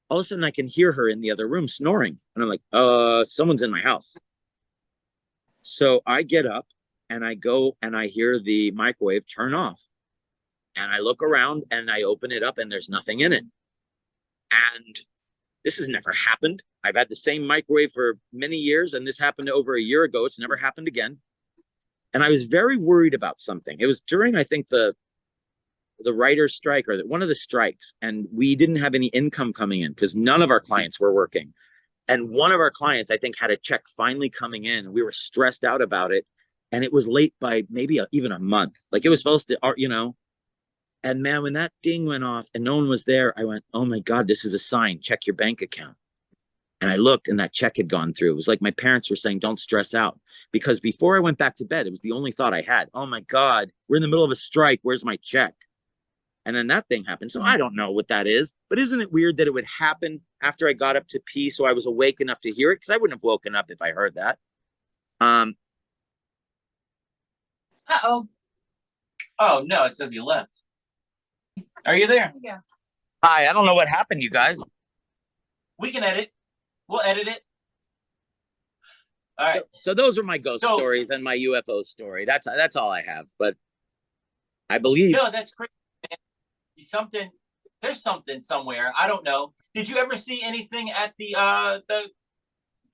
all of a sudden I can hear her in the other room snoring. And I'm like, someone's in my house. So I get up and I go and I hear the microwave turn off. And I look around and I open it up and there's nothing in it. And this has never happened. I've had the same microwave for many years, and this happened over a year ago. It's never happened again. And I was very worried about something. It was during, I think, the writer's strike or one of the strikes, and we didn't have any income coming in because none of our clients were working. And one of our clients, I think, had a check finally coming in, and we were stressed out about it. And it was late by maybe even a month. Like it was supposed to, you know. And man, when that ding went off and no one was there, I went, oh my God, this is a sign. Check your bank account. And I looked and that check had gone through. It was like my parents were saying, don't stress out. Because before I went back to bed, it was the only thought I had. Oh my God, we're in the middle of a strike. Where's my check? And then that thing happened. So I don't know what that is. But isn't it weird that it would happen after I got up to pee so I was awake enough to hear it? Because I wouldn't have woken up if I heard that. Uh-oh. Oh, no, it says you left. Are you there? Yeah. Hi, I don't know what happened, you guys. We can edit. We'll edit it. All right. So those are my ghost stories and my UFO story. That's all I have. But I believe. No, that's crazy. There's something somewhere. I don't know. Did you ever see anything at the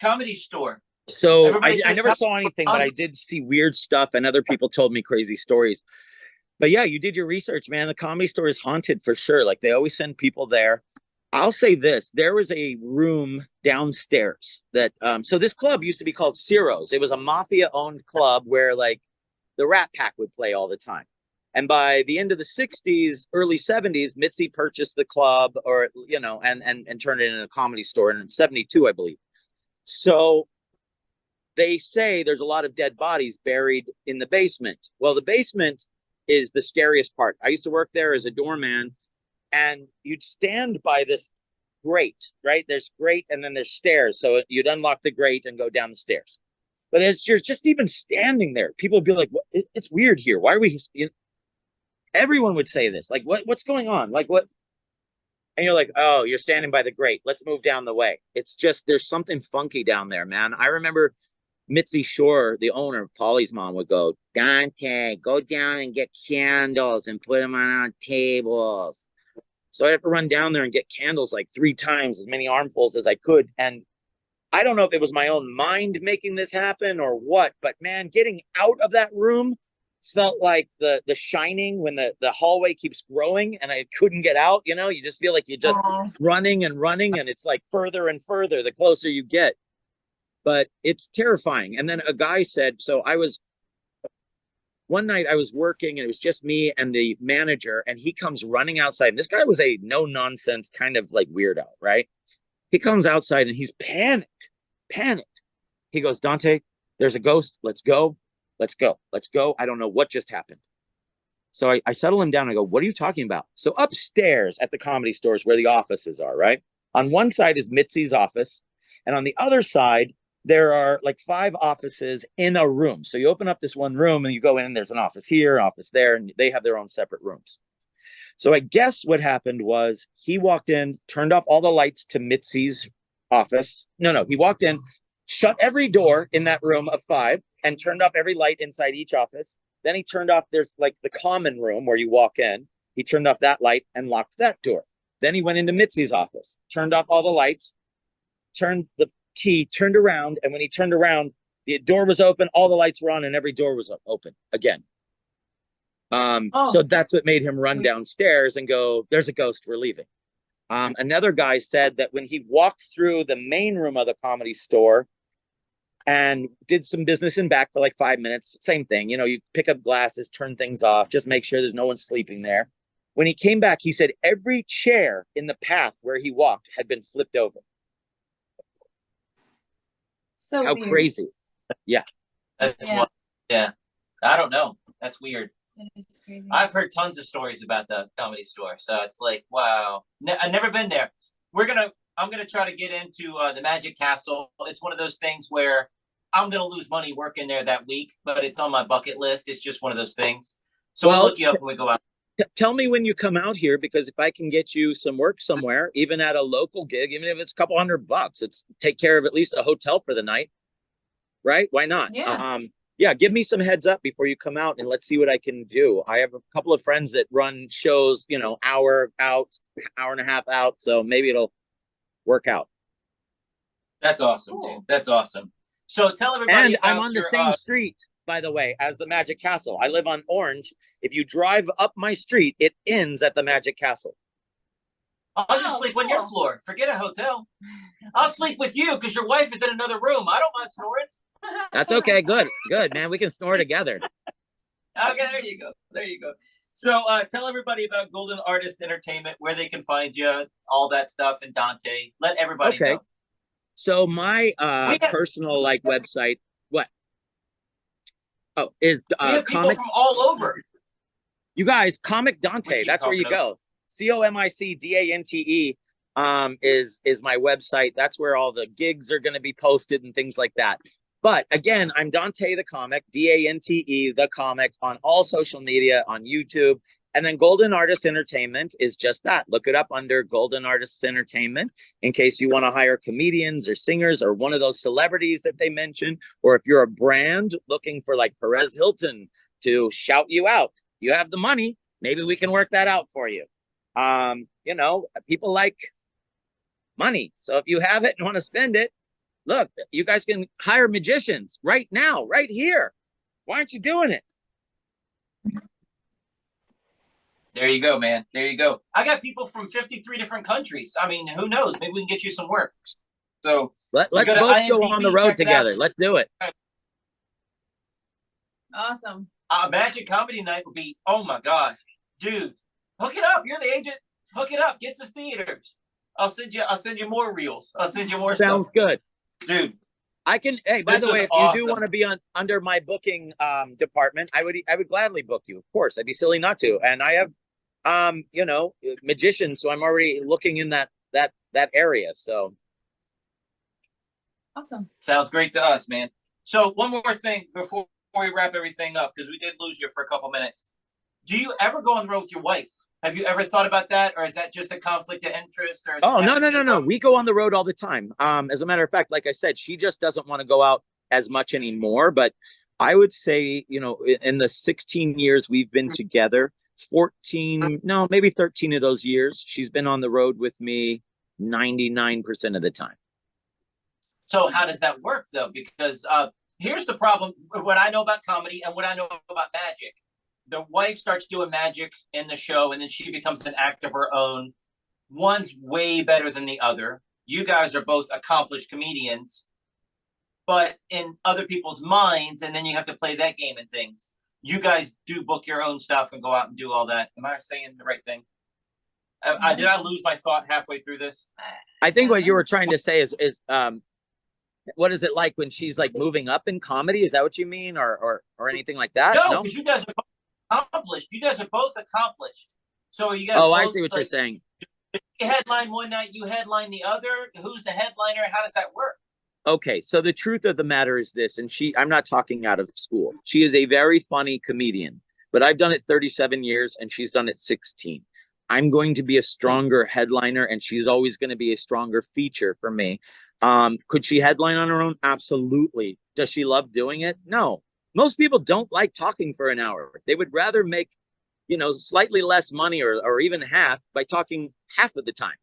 Comedy Store? So I never saw anything, but I did see weird stuff, and other people told me crazy stories. But yeah, you did your research, man. The Comedy Store is haunted for sure. Like they always send people there. I'll say this: there was a room downstairs that. So this club used to be called Ciro's. It was a mafia-owned club where like the Rat Pack would play all the time. And by the end of the 60s, early 70s, Mitzi purchased the club, or, you know, and turned it into a comedy store in 72, I believe. So they say there's a lot of dead bodies buried in the basement. Well, the basement is the scariest part. I used to work there as a doorman, and you'd stand by this grate, right? There's grate, and then there's stairs. So you'd unlock the grate and go down the stairs. But as you're just even standing there, people would be like, it's weird here. Why are we, you know, everyone would say this, like, what's going on? Like, what? And you're like, oh, you're standing by the grate. Let's move down the way. It's just, there's something funky down there, man. I remember Mitzi Shore, the owner, Polly's mom, would go, Dante, go down and get candles and put them on our tables. So I have to run down there and get candles like 3 times as many armfuls as I could. And I don't know if it was my own mind making this happen or what, but man, getting out of that room felt like the Shining, when the hallway keeps growing and I couldn't get out. You know, you just feel like you're just running and running, and it's like further and further the closer you get. But it's terrifying. And then a guy said, so one night I was working, and it was just me and the manager, and he comes running outside. And this guy was a no nonsense kind of like weirdo, right? He comes outside and he's panicked. He goes, Dante, there's a ghost. Let's go. I don't know what just happened. So I settle him down and I go, what are you talking about? So upstairs at the Comedy Stores, where the offices are, right? On one side is Mitzi's office. And on the other side, there are like 5 offices in a room. So you open up this one room and you go in, and there's an office here, office there, and they have their own separate rooms. So I guess what happened was he walked in, turned off all the lights to Mitzi's office. No, he walked in, shut every door in that room of 5, and turned off every light inside each office. Then he turned off, there's like the common room where you walk in. He turned off that light and locked that door. Then he went into Mitzi's office, turned off all the lights, turned the key, turned around. And when he turned around, the door was open, all the lights were on, and every door was open again. So that's what made him run downstairs and go, there's a ghost, we're leaving. Another guy said that when he walked through the main room of the Comedy Store and did some business in back for like 5 minutes, same thing, you know, you pick up glasses, turn things off, just make sure there's no one sleeping there. When he came back, he said every chair in the path where he walked had been flipped over. So how weird. Crazy. Yeah. Yeah. I don't know. That's weird. That is crazy. I've heard tons of stories about the Comedy Store, so it's like, wow. I've never been there. I'm gonna try to get into the Magic Castle. It's one of those things where I'm gonna lose money working there that week, but it's on my bucket list. It's just one of those things. So we'll look you up when we go out. Tell me when you come out here, because if I can get you some work somewhere, even at a local gig, even if it's a couple $100, it's take care of at least a hotel for the night, right? Why not? Yeah. Give me some heads up before you come out, and let's see what I can do. I have a couple of friends that run shows, you know, hour out, hour and a half out. So maybe it'll work out. That's awesome, Cool. dude. That's awesome. So tell everybody. And I'm on the same street, by the way, as the Magic Castle. I live on Orange. If you drive up my street, it ends at the Magic Castle. I'll just sleep on your floor. Forget a hotel. I'll sleep with you because your wife is in another room. I don't mind snoring. That's okay. Good, man. We can snore together. Okay, there you go. So tell everybody about Golden Artist Entertainment, where they can find you, all that stuff, and Dante. Let everybody know. So my personal website, what? Oh, is we have people from all over. You guys, Comic Dante. That's where you go. COMICDANTE is my website. That's where all the gigs are going to be posted and things like that. But again, I'm Dante the Comic, DANTE the Comic, on all social media, on YouTube. And then Golden Artist Entertainment is just that. Look it up under Golden Artists Entertainment in case you want to hire comedians or singers or one of those celebrities that they mentioned. Or if you're a brand looking for like Perez Hilton to shout you out, you have the money, maybe we can work that out for you. You know, people like money. So if you have it and want to spend it, look, you guys can hire magicians right now, right here. Why aren't you doing it? There you go, man. There you go. I got people from 53 different countries. I mean, who knows? Maybe we can get you some work. So let's both go on the road together. Let's do it. Awesome. A Magic Comedy Night would be, oh my gosh, dude, hook it up. You're the agent. Hook it up. Get us theaters. I'll send you more reels. I'll send you more Sounds stuff. good. Dude. I can. Hey, by This the was way, if awesome. you do want to be under my booking department, I would gladly book you. Of course, I'd be silly not to. And I have magicians, so I'm already looking in that area. So Awesome. Sounds great to us, man. So one more thing before we wrap everything up, because we did lose you for a couple minutes. Do you ever go on the road with your wife? Have you ever thought about that, or is that just a conflict of interest? Or oh no. We go on the road all the time. As a matter of fact, like I said, she just doesn't want to go out as much anymore. But I would say, in the 16 years we've been together, 14, no, maybe 13 of those years, she's been on the road with me 99% of the time. So how does that work, though? Because here's the problem. What I know about comedy and what I know about magic. The wife starts doing magic in the show, and then she becomes an act of her own. One's way better than the other. You guys are both accomplished comedians, but in other people's minds, and then you have to play that game and things. You guys do book your own stuff and go out and do all that. Am I saying the right thing? Did I lose my thought halfway through this? I think what you were trying to say is what is it like when she's like moving up in comedy? Is that what you mean, or anything like that? No, because you guys are both accomplished. You guys are both accomplished. So you guys. Oh, I see what you're saying. You headline one night, you headline the other. Who's the headliner? How does that work? Okay, so the truth of the matter is this, and I'm not talking out of school. She is a very funny comedian, but I've done it 37 years and she's done it 16. I'm going to be a stronger headliner and she's always going to be a stronger feature for me. Could she headline on her own? Absolutely. Does she love doing it? No. Most people don't like talking for an hour. They would rather make, slightly less money or even half by talking half of the time.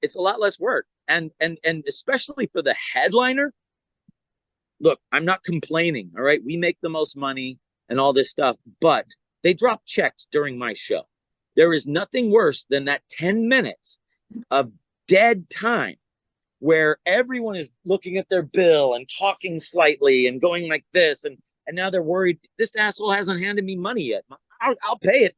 It's a lot less work. And especially for the headliner, look, I'm not complaining. All right. We make the most money and all this stuff, but they drop checks during my show. There is nothing worse than that 10 minutes of dead time where everyone is looking at their bill and talking slightly and going like this. And now they're worried, this asshole hasn't handed me money yet. I'll pay it,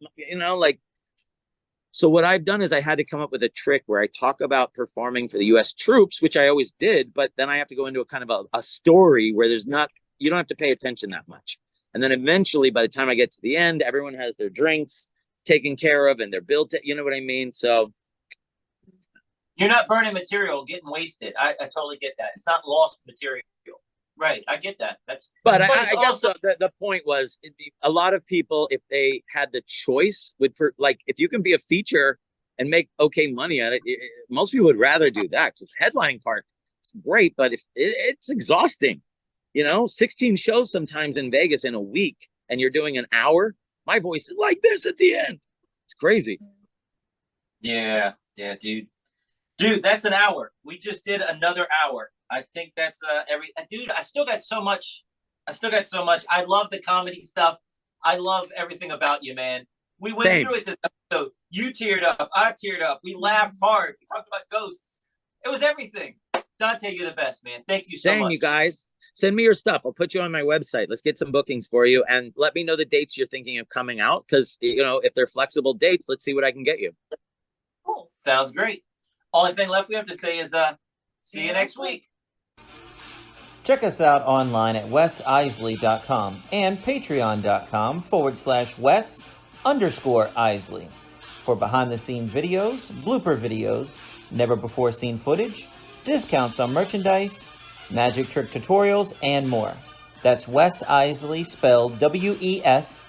So what I've done is I had to come up with a trick where I talk about performing for the U.S. troops, which I always did, but then I have to go into a kind of a story where you don't have to pay attention that much. And then eventually, by the time I get to the end, everyone has their drinks taken care of and their bill, you know what I mean? So you're not burning material, getting wasted. I totally get that. It's not lost material. Right. I get that. But I guess also the point was a lot of people, if they had the choice, if you can be a feature and make okay money at it, most people would rather do that because the headlining part is great, but if it's exhausting, 16 shows sometimes in Vegas in a week and you're doing an hour, my voice is like this at the end. It's crazy. Yeah, dude. Dude, that's an hour. We just did another hour. I think that's dude, I still got so much. I love the comedy stuff. I love everything about you, man. We went through it this episode. You teared up. I teared up. We laughed hard. We talked about ghosts. It was everything. Dante, you're the best, man. Thank you so much. You guys. Send me your stuff. I'll put you on my website. Let's get some bookings for you and let me know the dates you're thinking of coming out. Because, if they're flexible dates, let's see what I can get you. Cool. Sounds great. Only thing left we have to say is see you next week. Check us out online at wesiseli.com and patreon.com/Wes_Iseli for behind-the-scenes videos, blooper videos, never-before-seen footage, discounts on merchandise, magic trick tutorials, and more. That's Wes Iseli, spelled WESISELI.